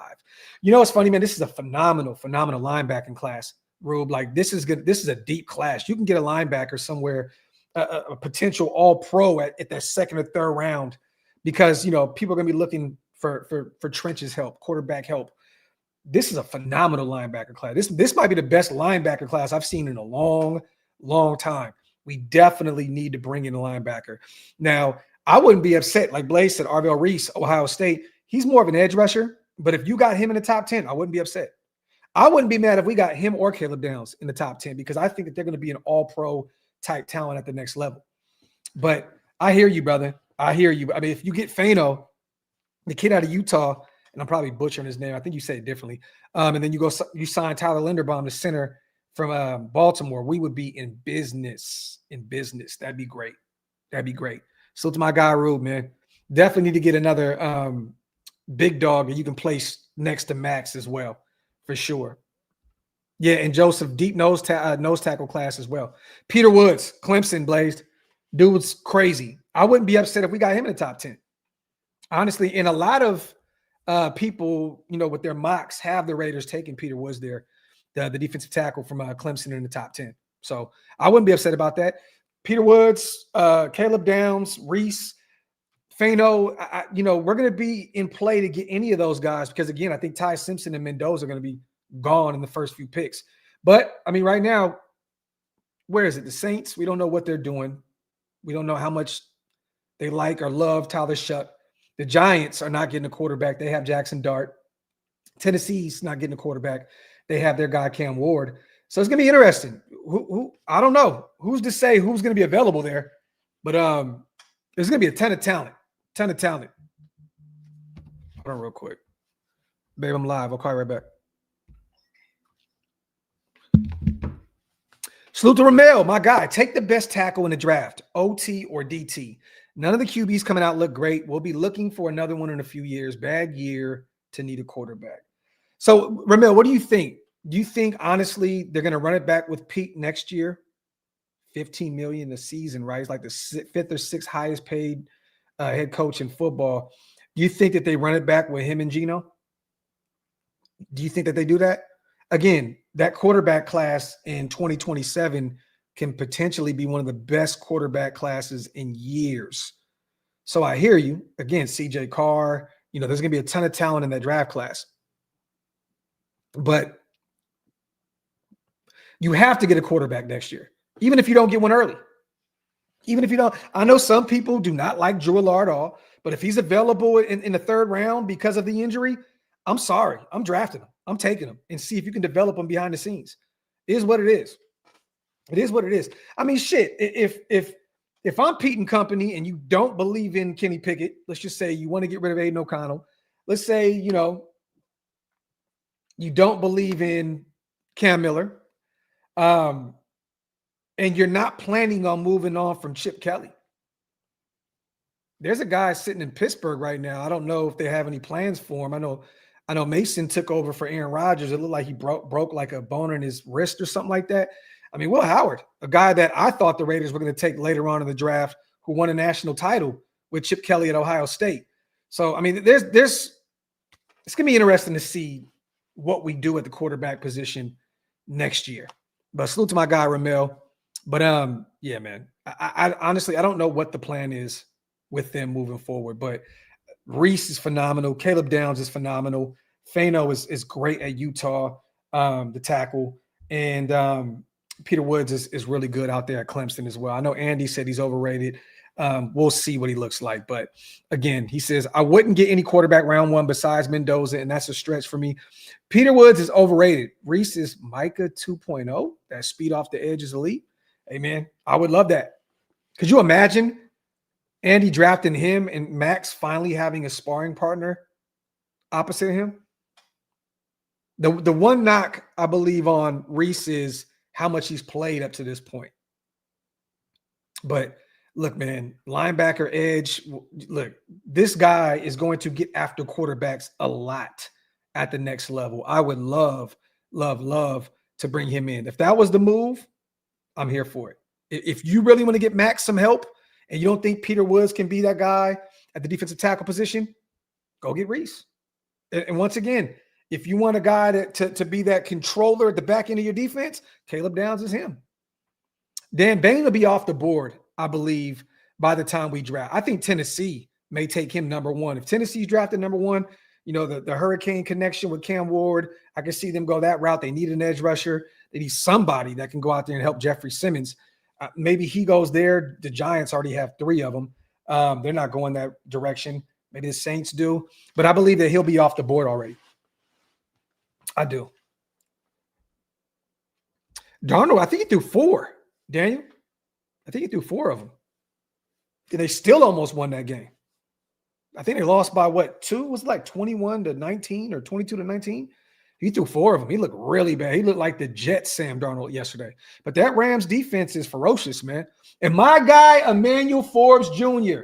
You know what's funny, man? This is a phenomenal linebacking class, Rube. Like, this is good. This is a deep class. You can get a linebacker somewhere, a potential all-pro at that second or third round because, you know, people are going to be looking for trenches help, quarterback help. This is a phenomenal linebacker class. This might be the best linebacker class I've seen in a long time. We definitely need to bring in a linebacker. Now, I wouldn't be upset. Like Blaze said, Arvell Reese, Ohio State, he's more of an edge rusher. But if you got him in the top 10, I wouldn't be upset. I wouldn't be mad if we got him or Caleb Downs in the top 10 because I think that they're going to be an all-pro type talent at the next level. But I hear you, brother. I hear you. I mean, if you get Fano, the kid out of Utah, and I'm probably butchering his name. I think you say it differently. And then you sign Tyler Linderbaum, the center from Baltimore. We would be in business. That'd be great. So to my guy, Rube, man, definitely need to get another big dog that you can place next to Max as well, for sure. Yeah, and Joseph, deep nose tackle class as well. Peter Woods, Clemson, Blazed. Dude's crazy. I wouldn't be upset if we got him in the top 10. Honestly, and a lot of people, you know, with their mocks have the Raiders taking Peter Woods there, the defensive tackle from Clemson in the top 10. So I wouldn't be upset about that. Peter Woods, Caleb Downs, Reese, Fano, you know, we're going to be in play to get any of those guys because, again, I think Ty Simpson and Mendoza are going to be gone in the first few picks. But, I mean, right now, where is it? The Saints, we don't know what they're doing. We don't know how much they like or love Tyler Shuck. The Giants are not getting a quarterback. They have Jackson Dart. Tennessee's not getting a quarterback. They have their guy Cam Ward. So it's going to be interesting. Who I don't know. Who's to say who's going to be available there? But there's going to be a ton of talent. Hold on real quick. Babe, I'm live. I'll call you right back. Salute to Ramel, my guy. Take the best tackle in the draft, OT or DT. None of the QBs coming out look great. We'll be looking for another one in a few years. Bad year to need a quarterback. So, Ramel, what do you think? Do you think, honestly, they're going to run it back with Pete next year? $15 million a season, right? It's like the 5th or 6th highest paid head coach in football. Do you think that they run it back with him and Geno? Do you think that they do that? Again, that quarterback class in 2027 can potentially be one of the best quarterback classes in years. So I hear you. Again, CJ Carr, you know, there's going to be a ton of talent in that draft class. But you have to get a quarterback next year, even if you don't get one early. Even if you don't. I know some people do not like Drew Allard at all, but if he's available in the 3rd round because of the injury, I'm sorry. I'm drafting him. I'm taking him and see if you can develop him behind the scenes. It is what it is. It is what it is. I mean, shit, if I'm Pete and company and you don't believe in Kenny Pickett, let's just say you want to get rid of Aiden O'Connell. Let's say, you know, you don't believe in Cam Miller, and you're not planning on moving on from Chip Kelly. There's a guy sitting in Pittsburgh right now. I don't know if they have any plans for him. I know Mason took over for Aaron Rodgers. It looked like he broke like a bone in his wrist or something like that. I mean, Will Howard, a guy that I thought the Raiders were going to take later on in the draft, who won a national title with Chip Kelly at Ohio State. So, I mean, it's going to be interesting to see what we do at the quarterback position next year. But salute to my guy, Ramel. But, yeah, man, I honestly, I don't know what the plan is with them moving forward. But Reese is phenomenal. Caleb Downs is phenomenal. Fano is great at Utah, the tackle. And Peter Woods is really good out there at Clemson as well. I know Andy said he's overrated. We'll see what he looks like. But again, he says, I wouldn't get any quarterback round 1 besides Mendoza, and that's a stretch for me. Peter Woods is overrated. Reese is Micah 2.0. That speed off the edge is elite. Hey, man, I would love that. Could you imagine Andy drafting him and Max finally having a sparring partner opposite him? The one knock I believe on Reese is how much he's played up to this point. But Look, man, linebacker, edge. Look, this guy is going to get after quarterbacks a lot at the next level. I would love to bring him in. If that was the move, I'm here for it. If you really want to get Max some help and you don't think Peter Woods can be that guy at the defensive tackle position, go get Reese. And once again, if you want a guy to be that controller at the back end of your defense, Caleb Downs is him. Dan Bain will be off the board, I believe, by the time we draft. I think Tennessee may take him number one. If Tennessee's drafted number one, the Hurricane connection with Cam Ward, I can see them go that route. They need an edge rusher. They need somebody that can go out there and help Jeffrey Simmons. Maybe he goes there. The Giants already have 3 of them. They're not going that direction. Maybe the Saints do. But I believe that he'll be off the board already. I do. Darnold, I think he threw 4. Daniel, I think he threw 4 of them. And they still almost won that game. I think they lost by what, 2? Was it like 21-19 or 22-19? He threw 4 of them. He looked really bad. He looked like the Jets, Sam Darnold, yesterday. But that Rams defense is ferocious, man. And my guy, Emmanuel Forbes Jr.,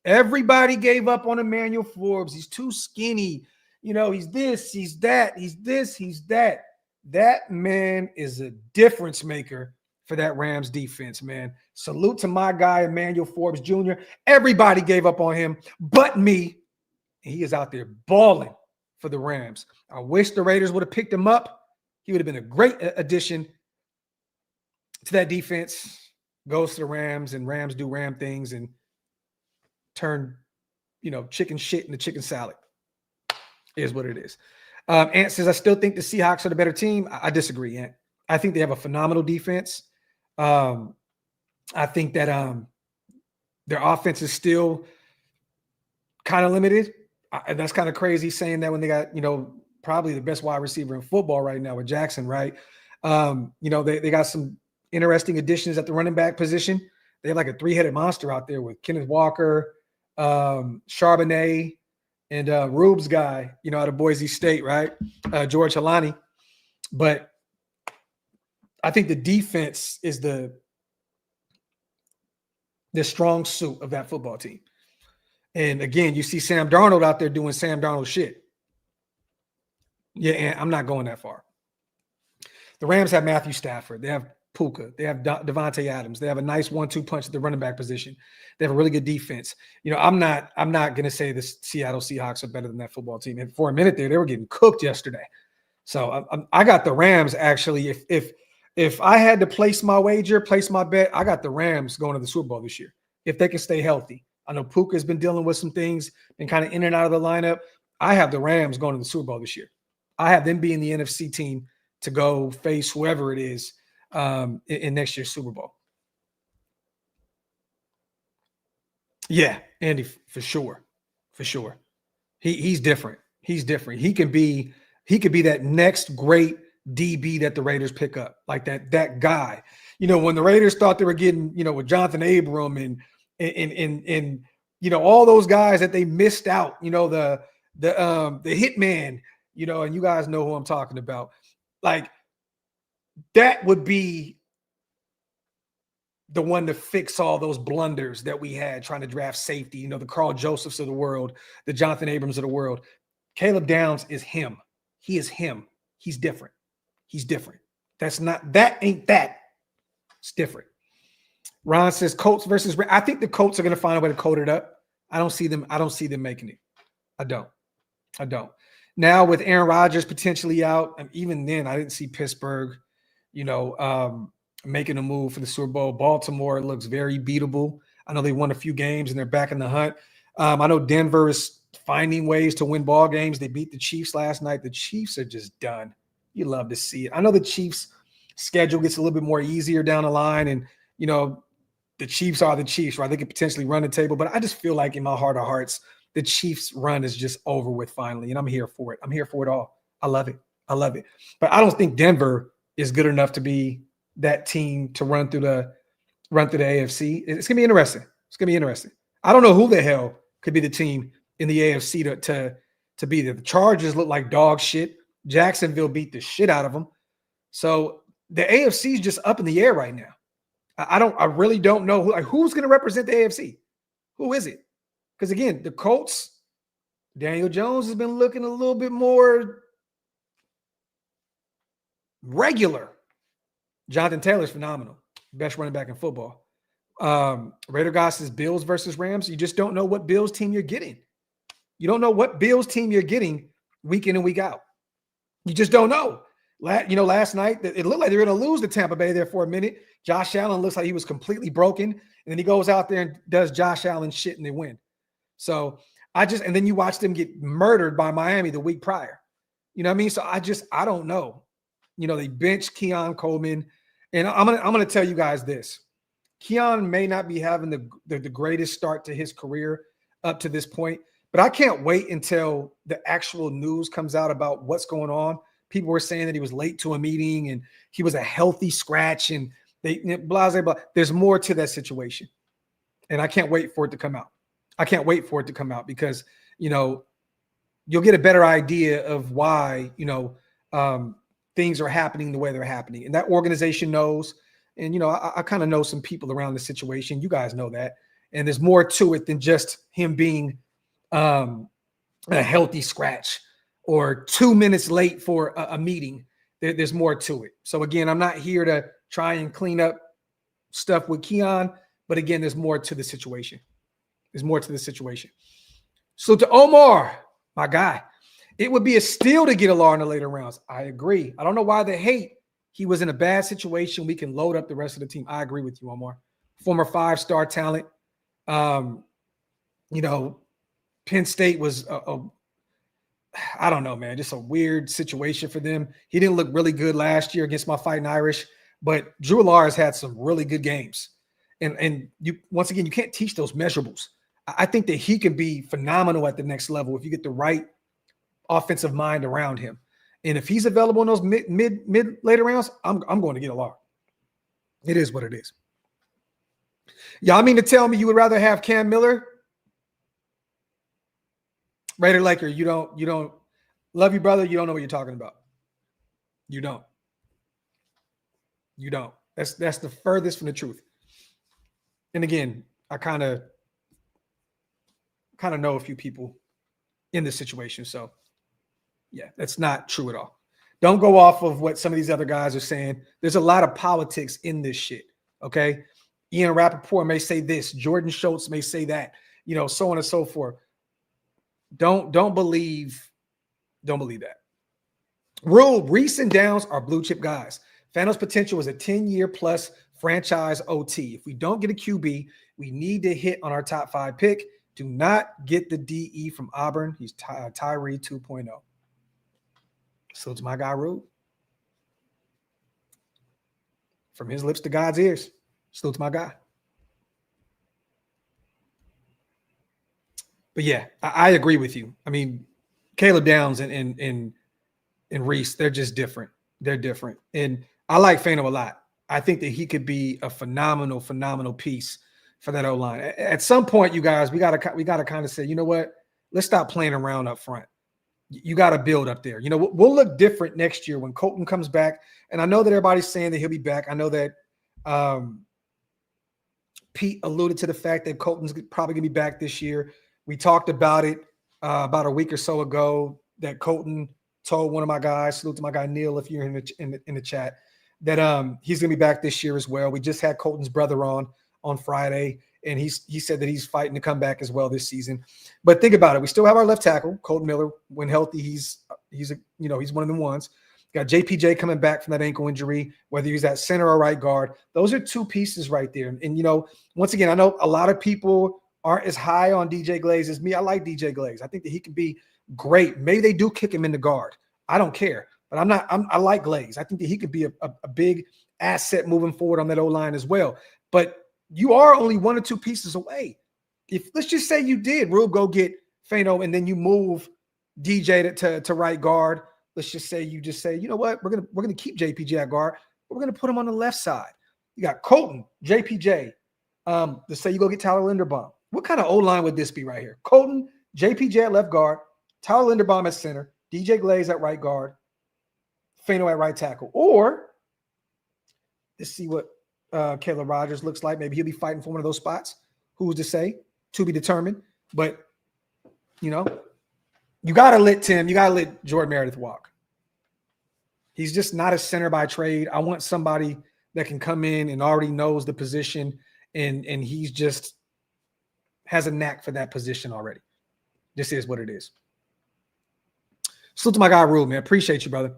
everybody gave up on Emmanuel Forbes. He's too skinny. He's this, he's that, he's this, he's that. That man is a difference maker for that Rams defense, man. Salute to my guy, Emmanuel Forbes Jr. Everybody gave up on him but me. He is out there balling for the Rams. I wish the Raiders would have picked him up. He would have been a great addition to that defense. Goes to the Rams, and Rams do Ram things and turn, chicken shit into chicken salad. Is what it is. Ant says, I still think the Seahawks are the better team. I disagree, Ant. I think they have a phenomenal defense. I think that their offense is still kind of limited. That's kind of crazy saying that when they got, probably the best wide receiver in football right now with Jackson, right? They got some interesting additions at the running back position. They have like a 3-headed monster out there with Kenneth Walker, Charbonnet, and Rube's guy, out of Boise State, right? George Halani. But I think the defense is the strong suit of that football team. And again, you see Sam Darnold out there doing Sam Darnold shit. Yeah, and I'm not going that far. The Rams have Matthew Stafford. They have Puka. They have Devontae Adams. They have a nice 1-2 punch at the running back position. They have a really good defense. I'm not going to say the Seattle Seahawks are better than that football team. And for a minute there, they were getting cooked yesterday. So I got the Rams actually. If I had to place my bet, I got the Rams going to the Super Bowl this year if they can stay healthy. I know Puka has been dealing with some things, been kind of in and out of the lineup. I have the Rams going to the Super Bowl this year. I have them being the NFC team to go face whoever it is in next year's Super Bowl. Yeah, Andy, for sure. He's different. He's different. He could be that next great DB that the Raiders pick up, like that guy. When the Raiders thought they were getting, with Jonathan Abram and all those guys that they missed out, the hitman, and you guys know who I'm talking about. Like that would be the one to fix all those blunders that we had trying to draft safety, the Carl Josephs of the world, the Jonathan Abrams of the world. Caleb Downs is him. He is him. He's different. That ain't that. It's different. Ron says Colts versus. I think the Colts are going to find a way to code it up. I don't see them making it. I don't. Now with Aaron Rodgers potentially out, and even then, I didn't see Pittsburgh, making a move for the Super Bowl. Baltimore looks very beatable. I know they won a few games and they're back in the hunt. I know Denver is finding ways to win ball games. They beat the Chiefs last night. The Chiefs are just done. You love to see it. I know the Chiefs' schedule gets a little bit more easier down the line, and the Chiefs are the Chiefs, right? They could potentially run the table, but I just feel like in my heart of hearts, the Chiefs' run is just over with finally, and I'm here for it. I'm here for it all. I love it. But I don't think Denver is good enough to be that team to run through the AFC. It's gonna be interesting. I don't know who the hell could be the team in the AFC to be there. The Chargers look like dog shit. Jacksonville beat the shit out of them. So the AFC is just up in the air right now. I really don't know who's going to represent the AFC. Who is it? Because again, the Colts, Daniel Jones has been looking a little bit more regular. Jonathan Taylor's phenomenal. Best running back in football. Raider Goss says Bills versus Rams. You just don't know what Bills team you're getting. You don't know what Bills team you're getting week in and week out. You just don't know. Last night, it looked like they were going to lose to Tampa Bay there for a minute. Josh Allen looks like he was completely broken. And then he goes out there and does Josh Allen shit and they win. So and then you watch them get murdered by Miami the week prior. You know what I mean? So I don't know. They benched Keon Coleman. And I'm gonna tell you guys this. Keon may not be having the greatest start to his career up to this point, but I can't wait until the actual news comes out about what's going on. People were saying that he was late to a meeting and he was a healthy scratch and blah. There's more to that situation. And I can't wait for it to come out. I can't wait for it to come out because, you'll get a better idea of why, things are happening the way they're happening. And that organization knows. And, I kind of know some people around the situation. You guys know that. And there's more to it than just him being a healthy scratch or 2 minutes late for a meeting. There's more to it. So, again, I'm not here to try and clean up stuff with Keon. But, again, there's more to the situation. There's more to the situation. So, to Omar, my guy, it would be a steal to get Alar in the later rounds. I agree. I don't know why they hate. He was in a bad situation. We can load up the rest of the team. I agree with you, Omar. Former 5-star talent. Penn State was I don't know, man, just a weird situation for them. He didn't look really good last year against my Fighting Irish, but Drew Alar has had some really good games. And you once again, you can't teach those measurables. I think that he can be phenomenal at the next level if you get the right offensive mind around him. And if he's available in those mid later rounds, I'm going to get Alar. It is what it is. Y'all mean to tell me you would rather have Cam Miller? Raider Laker, you don't love you, brother. You don't know what you're talking about. You don't. That's the furthest from the truth. And again, I kind of know a few people in this situation. So yeah, that's not true at all. Don't go off of what some of these other guys are saying. There's a lot of politics in this shit. Okay. Ian Rappaport may say this, Jordan Schultz may say that, so on and so forth. Don't believe that. Rule, Reese and Downs are blue chip guys. Fano's potential is a 10-year plus franchise OT. If we don't get a QB, we need to hit on our top 5 pick. Do not get the DE from Auburn. He's Tyree 2.0. So it's my guy, Rube. From his lips to God's ears. Still to my guy. But yeah, I agree with you. I mean, Caleb Downs and Reese, they're just different. They're different. And I like Fano a lot. I think that he could be a phenomenal piece for that O-line. At some point, you guys, we gotta kind of say, you know what? Let's stop playing around up front. You got to build up there. We'll look different next year when Colton comes back. And I know that everybody's saying that he'll be back. I know that Pete alluded to the fact that Colton's probably going to be back this year. We talked about it about a week or so ago that Colton told one of my guys, salute to my guy Neil, if you're in the chat, that he's going to be back this year as well. We just had Colton's brother on Friday, and he said that he's fighting to come back as well this season. But think about it. We still have our left tackle, Colton Miller. When healthy, he's one of the ones. Got JPJ coming back from that ankle injury, whether he's at center or right guard. Those are 2 pieces right there. And once again, I know a lot of people aren't as high on DJ Glaze as me. I like DJ Glaze. I think that he can be great. Maybe they do kick him in the guard. I don't care. But I like Glaze. I think that he could be a big asset moving forward on that O-line as well. But you are only 1 or 2 pieces away. If let's just say you did, Rube, go get Fano, and then you move DJ to right guard. Let's just say you know what, we're gonna keep JPJ at guard, but we're gonna put him on the left side. You got Colton, JPJ. Let's say you go get Tyler Linderbaum. What kind of O-line would this be right here? Colton, JPJ at left guard, Tyler Linderbaum at center, DJ Glaze at right guard, Fano at right tackle. Or let's see what Caleb Rogers looks like. Maybe he'll be fighting for one of those spots. Who's to say? To be determined. But, you got to let Jordan Meredith walk. He's just not a center by trade. I want somebody that can come in and already knows the position, and he's just has a knack for that position already. This is what it is. Salute to my guy, Rube, man. Appreciate you, brother.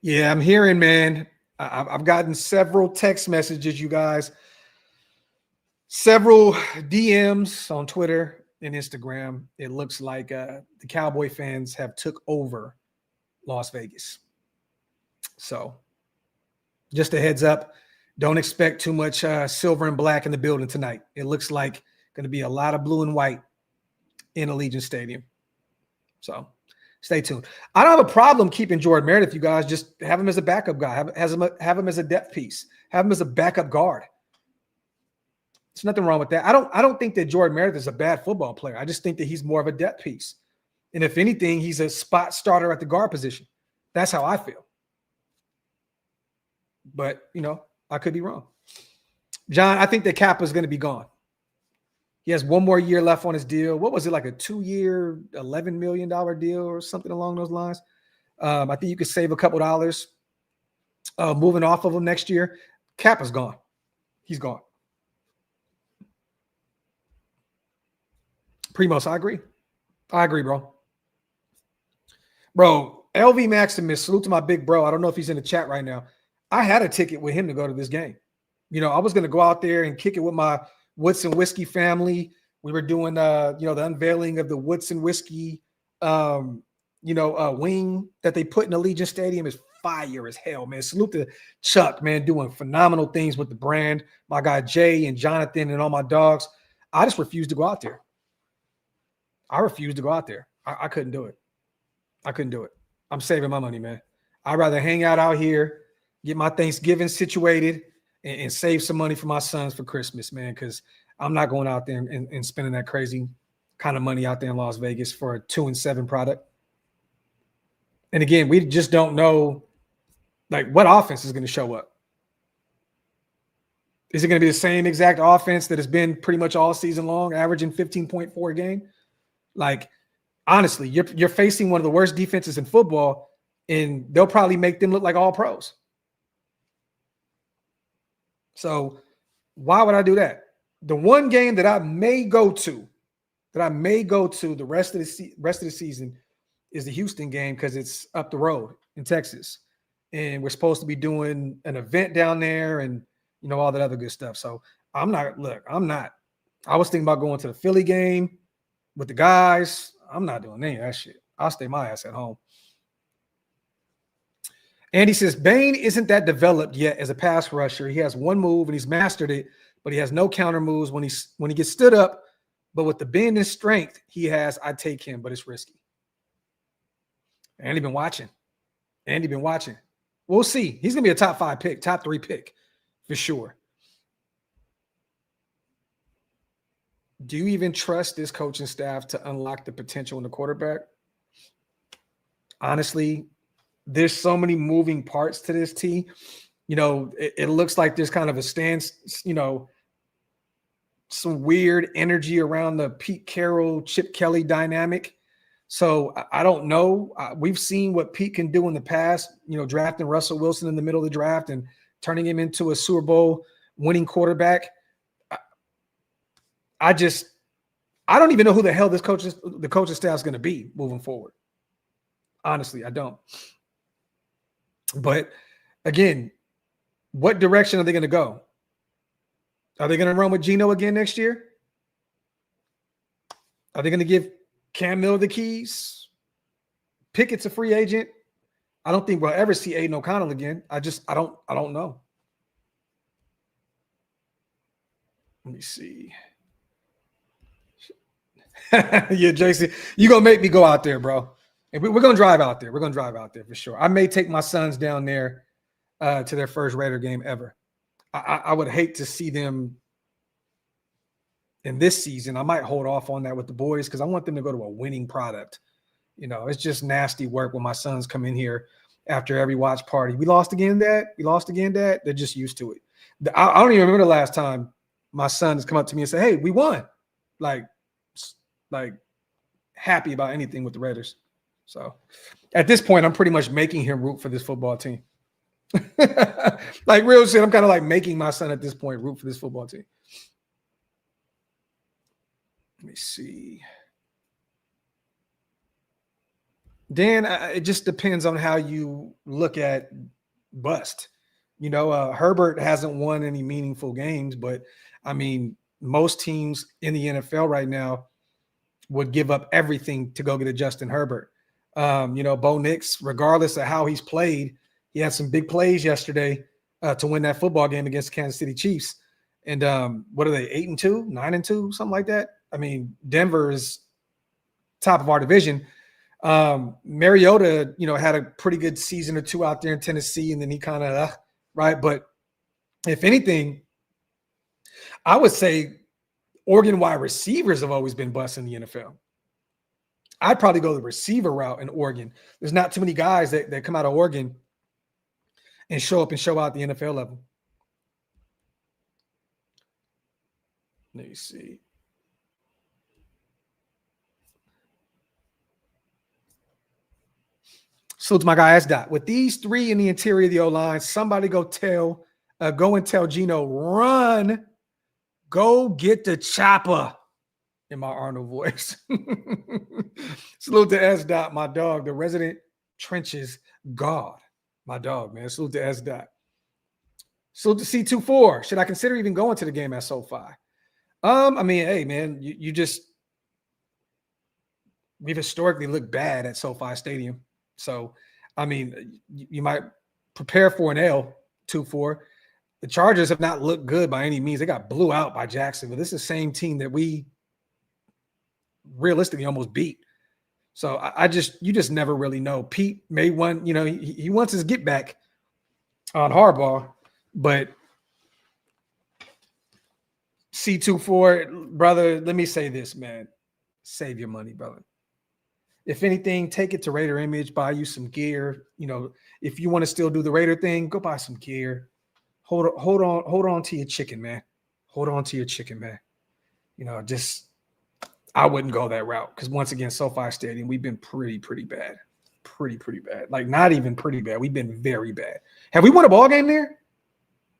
Yeah, I'm hearing, man. I've gotten several text messages, you guys, several DMs on Twitter and Instagram. It looks like the Cowboy fans have took over Las Vegas. So just a heads up, don't expect too much silver and black in the building tonight. It looks like going to be a lot of blue and white in Allegiant Stadium. So stay tuned. I don't have a problem keeping Jordan Meredith, you guys. Just have him as a backup guy. Have him as a depth piece. Have him as a backup guard. There's nothing wrong with that. I don't think that Jordan Meredith is a bad football player. I just think that he's more of a depth piece. And if anything, he's a spot starter at the guard position. That's how I feel. But, I could be wrong. John, I think that Kappa is going to be gone. He has one more year left on his deal. What was it, like a 2-year, $11 million deal or something along those lines? I think you could save a couple dollars moving off of him next year. Kappa's gone. He's gone. Primos, I agree. Bro. Bro, LV Maximus, salute to my big bro. I don't know if he's in the chat right now. I had a ticket with him to go to this game. I was going to go out there and kick it with my Woodson Whiskey family. We were doing, the unveiling of the Woodson Whiskey, wing that they put in Allegiant Stadium is fire as hell, man. Salute to Chuck, man, doing phenomenal things with the brand. My guy Jay and Jonathan and all my dogs. I just refused to go out there. I refused to go out there. I couldn't do it. I'm saving my money, man. I'd rather hang out here, get my Thanksgiving situated, and save some money for my sons for Christmas, man, because I'm not going out there and spending that crazy kind of money out there in Las Vegas for a 2-7 product. And again, we just don't know, like, what offense is going to show up. Is it going to be the same exact offense that has been pretty much all season long, averaging 15.4 a game? Like, honestly, you're facing one of the worst defenses in football, and they'll probably make them look like all pros. So why would I do that? The one game that I may go to the rest of the season is the Houston game, because it's up the road in Texas, and we're supposed to be doing an event down there and all that other good stuff. So I'm not. I was thinking about going to the Philly game with the guys. I'm not doing any of that shit. I'll stay my ass at home. Andy says, Bain isn't that developed yet as a pass rusher. He has one move and he's mastered it, but he has no counter moves when he gets stood up. But with the bend and strength he has, I'd take him, but it's risky. Andy been watching. We'll see. He's going to be a top 5 pick, top 3 pick for sure. Do you even trust this coaching staff to unlock the potential in the quarterback? Honestly, there's so many moving parts to this, T. It looks like there's kind of a stance, some weird energy around the Pete Carroll, Chip Kelly dynamic. So I don't know. We've seen what Pete can do in the past, drafting Russell Wilson in the middle of the draft and turning him into a Super Bowl winning quarterback. I don't even know who the hell the coaching staff is going to be moving forward. Honestly, I don't. But again, what direction are they going to go? Are they going to run with Geno again next year? Are they going to give Cam Miller the keys? Pickett's a free agent. I don't think we'll ever see Aiden O'Connell again. I don't know. Let me see. Yeah, Jason, you're going to make me go out there, bro. And we're going to drive out there. We're going to drive out there for sure. I may take my sons down there to their first Raider game ever. I would hate to see them in this season. I might hold off on that with the boys because I want them to go to a winning product. It's just nasty work when my sons come in here after every watch party. We lost again, Dad? We lost again, Dad? They're just used to it. I don't even remember the last time my son has come up to me and said, hey, we won. Like happy about anything with the Raiders. So at this point, I'm pretty much making him root for this football team. Like real shit, I'm kind of like making my son at this point root for this football team. Let me see. Dan, it just depends on how you look at bust. You know, Herbert hasn't won any meaningful games, but I mean, most teams in the NFL right now would give up everything to go get a Justin Herbert. You know, Bo Nix, regardless of how he's played, he had some big plays yesterday to win that football game against the Kansas City Chiefs. And what are they, 8-2, 9-2, something like that? I mean, Denver is top of our division. Mariota, you know, had a pretty good season or two out there in Tennessee, and then he kind of, right? But if anything, I would say Oregon wide receivers have always been busts in the NFL. I'd probably go the receiver route in Oregon. There's not too many guys that come out of Oregon and show up and show out at the NFL level. Let me see. So to my guy S. With these three in the interior of the O-line, somebody go and tell Gino, run, go get the chopper, in my Arnold voice. Salute to S. My dog, the resident trenches god. My dog, man. Salute to S. Salute to C24. Should I consider even going to the game at SoFi? I mean, hey, man, you just we've historically looked bad at SoFi Stadium. So, I mean, you might prepare for an L, 2-4. The Chargers have not looked good by any means. They got blew out by Jacksonville. This is the same team that we realistically almost beat. So you just never really know. Pete may want, you know, he wants his get back on Harbaugh, but C24, brother, let me say this, man. Save your money, brother. If anything, take it to Raider Image, buy you some gear. You know, if you want to still do the Raider thing, go buy some gear. Hold on to your chicken, man. Hold on to your chicken, man. You know, I wouldn't go that route because once again, SoFi Stadium, we've been pretty bad. Pretty bad. Like not even pretty bad. We've been very bad. Have we won a ball game there?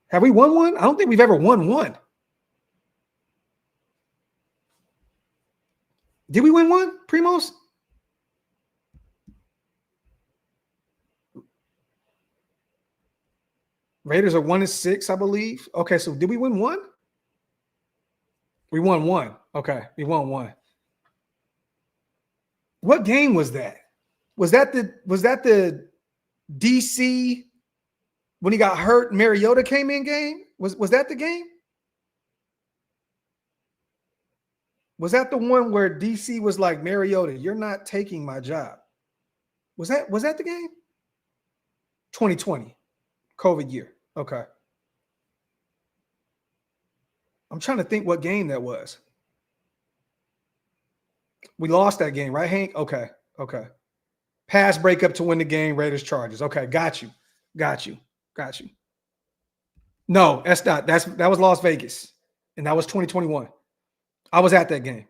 Have we won one? I don't think we've ever won one. Did we win one, Primos? Raiders are 1-6, I believe. Okay, so did we win one? We won one. Okay, we won one. What game was that? Was that the DC when he got hurt? Mariota came in game. Was that the game? Was that the one where DC was like, Mariota, you're not taking my job? Was that the game? 2020, COVID year. Okay. I'm trying to think what game that was. We lost that game, right, Hank? Okay. Pass breakup to win the game, Raiders Chargers. Okay, got you. No, that's not. That was Las Vegas, and that was 2021. I was at that game.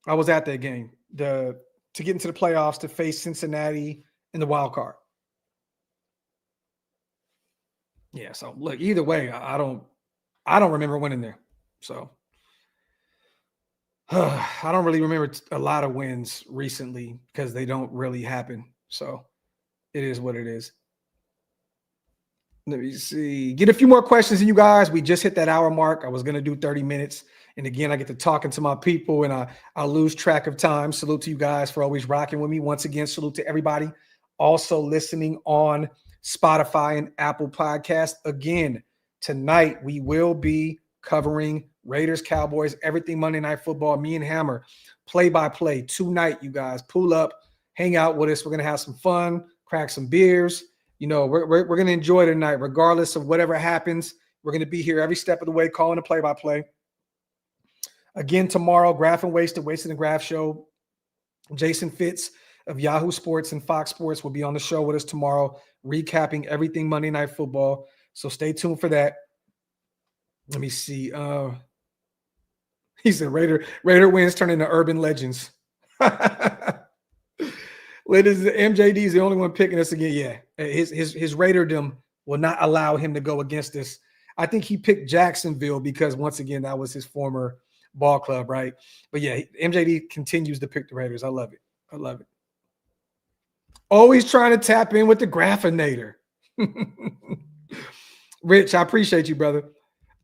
To get into the playoffs to face Cincinnati in the wild card. Yeah, so look, either way, I don't remember winning there. So I don't really remember a lot of wins recently because they don't really happen. So it is what it is. Let me see. Get a few more questions in, you guys. We just hit that hour mark. I was going to do 30 minutes. And again, I get to talking to my people and I lose track of time. Salute to you guys for always rocking with me. Once again, salute to everybody also listening on Spotify and Apple Podcasts. Again, tonight we will be covering Raiders, Cowboys, everything Monday Night Football. Me and Hammer, play-by-play tonight, you guys. Pull up, hang out with us. We're going to have some fun, crack some beers. You know, we're going to enjoy tonight, regardless of whatever happens. We're going to be here every step of the way, calling the play-by-play. Again, tomorrow, Graphk and Wasted and Graphk show. Jason Fitz of Yahoo Sports and Fox Sports will be on the show with us tomorrow. recapping everything Monday Night Football. So stay tuned for that. Let me see. He said Raider wins turn into urban legends. Ladies, MJD is the only one picking us again. Yeah, his Raiderdom will not allow him to go against us. I think he picked Jacksonville because, once again, that was his former ball club, right? But yeah, MJD continues to pick the Raiders. I love it. I love it. Always trying to tap in with the Graphinator. Rich, I appreciate you, brother.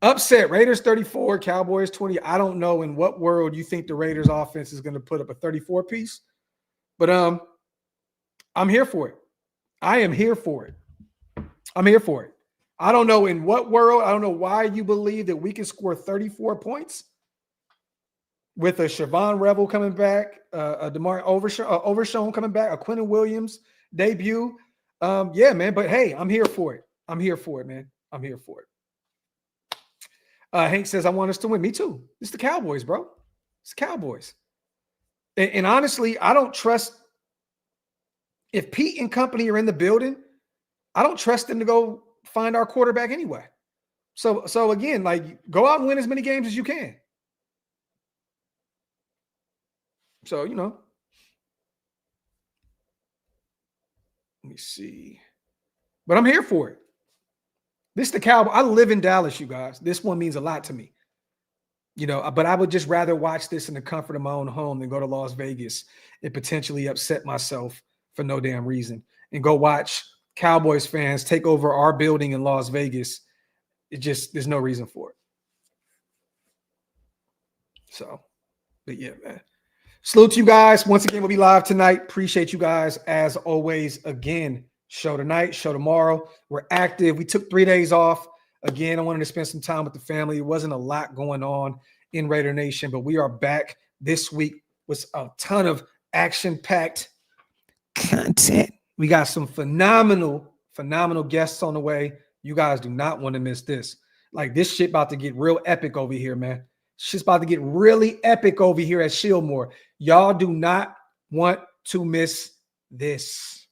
Upset, Raiders 34, Cowboys 20. I don't know in what world you think the Raiders offense is going to put up a 34 piece, but I'm here for it. I am here for it. I'm here for it. I don't know in what world. I don't know why you believe that we can score 34 points with a Siobhan Revel coming back, a DeMar Overshown coming back, a Quentin Williams debut. Yeah, man. But hey, I'm here for it. I'm here for it, man. I'm here for it. Hank says, I want us to win. Me too. It's the Cowboys, bro. It's the Cowboys. And honestly, I don't trust – if Pete and company are in the building, I don't trust them to go find our quarterback anyway. So again, like, go out and win as many games as you can. So, you know. Let me see. But I'm here for it. This is the Cowboys. I live in Dallas, you guys. This one means a lot to me. You know, but I would just rather watch this in the comfort of my own home than go to Las Vegas and potentially upset myself for no damn reason and go watch Cowboys fans take over our building in Las Vegas. It just, there's no reason for it. So, but yeah, man. Salute to you guys. Once again, we'll be live tonight. Appreciate you guys as always. Again, show tonight, show tomorrow. We're active. We took 3 days off. Again, I wanted to spend some time with the family. It wasn't a lot going on in Raider Nation, but we are back this week with a ton of action-packed content. We got some phenomenal guests on the way. You guys do not want to miss this. Like, this shit about to get real epic over here, man. Shit's about to get really epic over here at Shieldmore. Y'all do not want to miss this.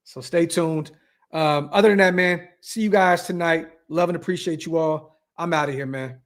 So stay tuned. Other than that, man, see you guys tonight. Love and appreciate you all. I'm out of here, man.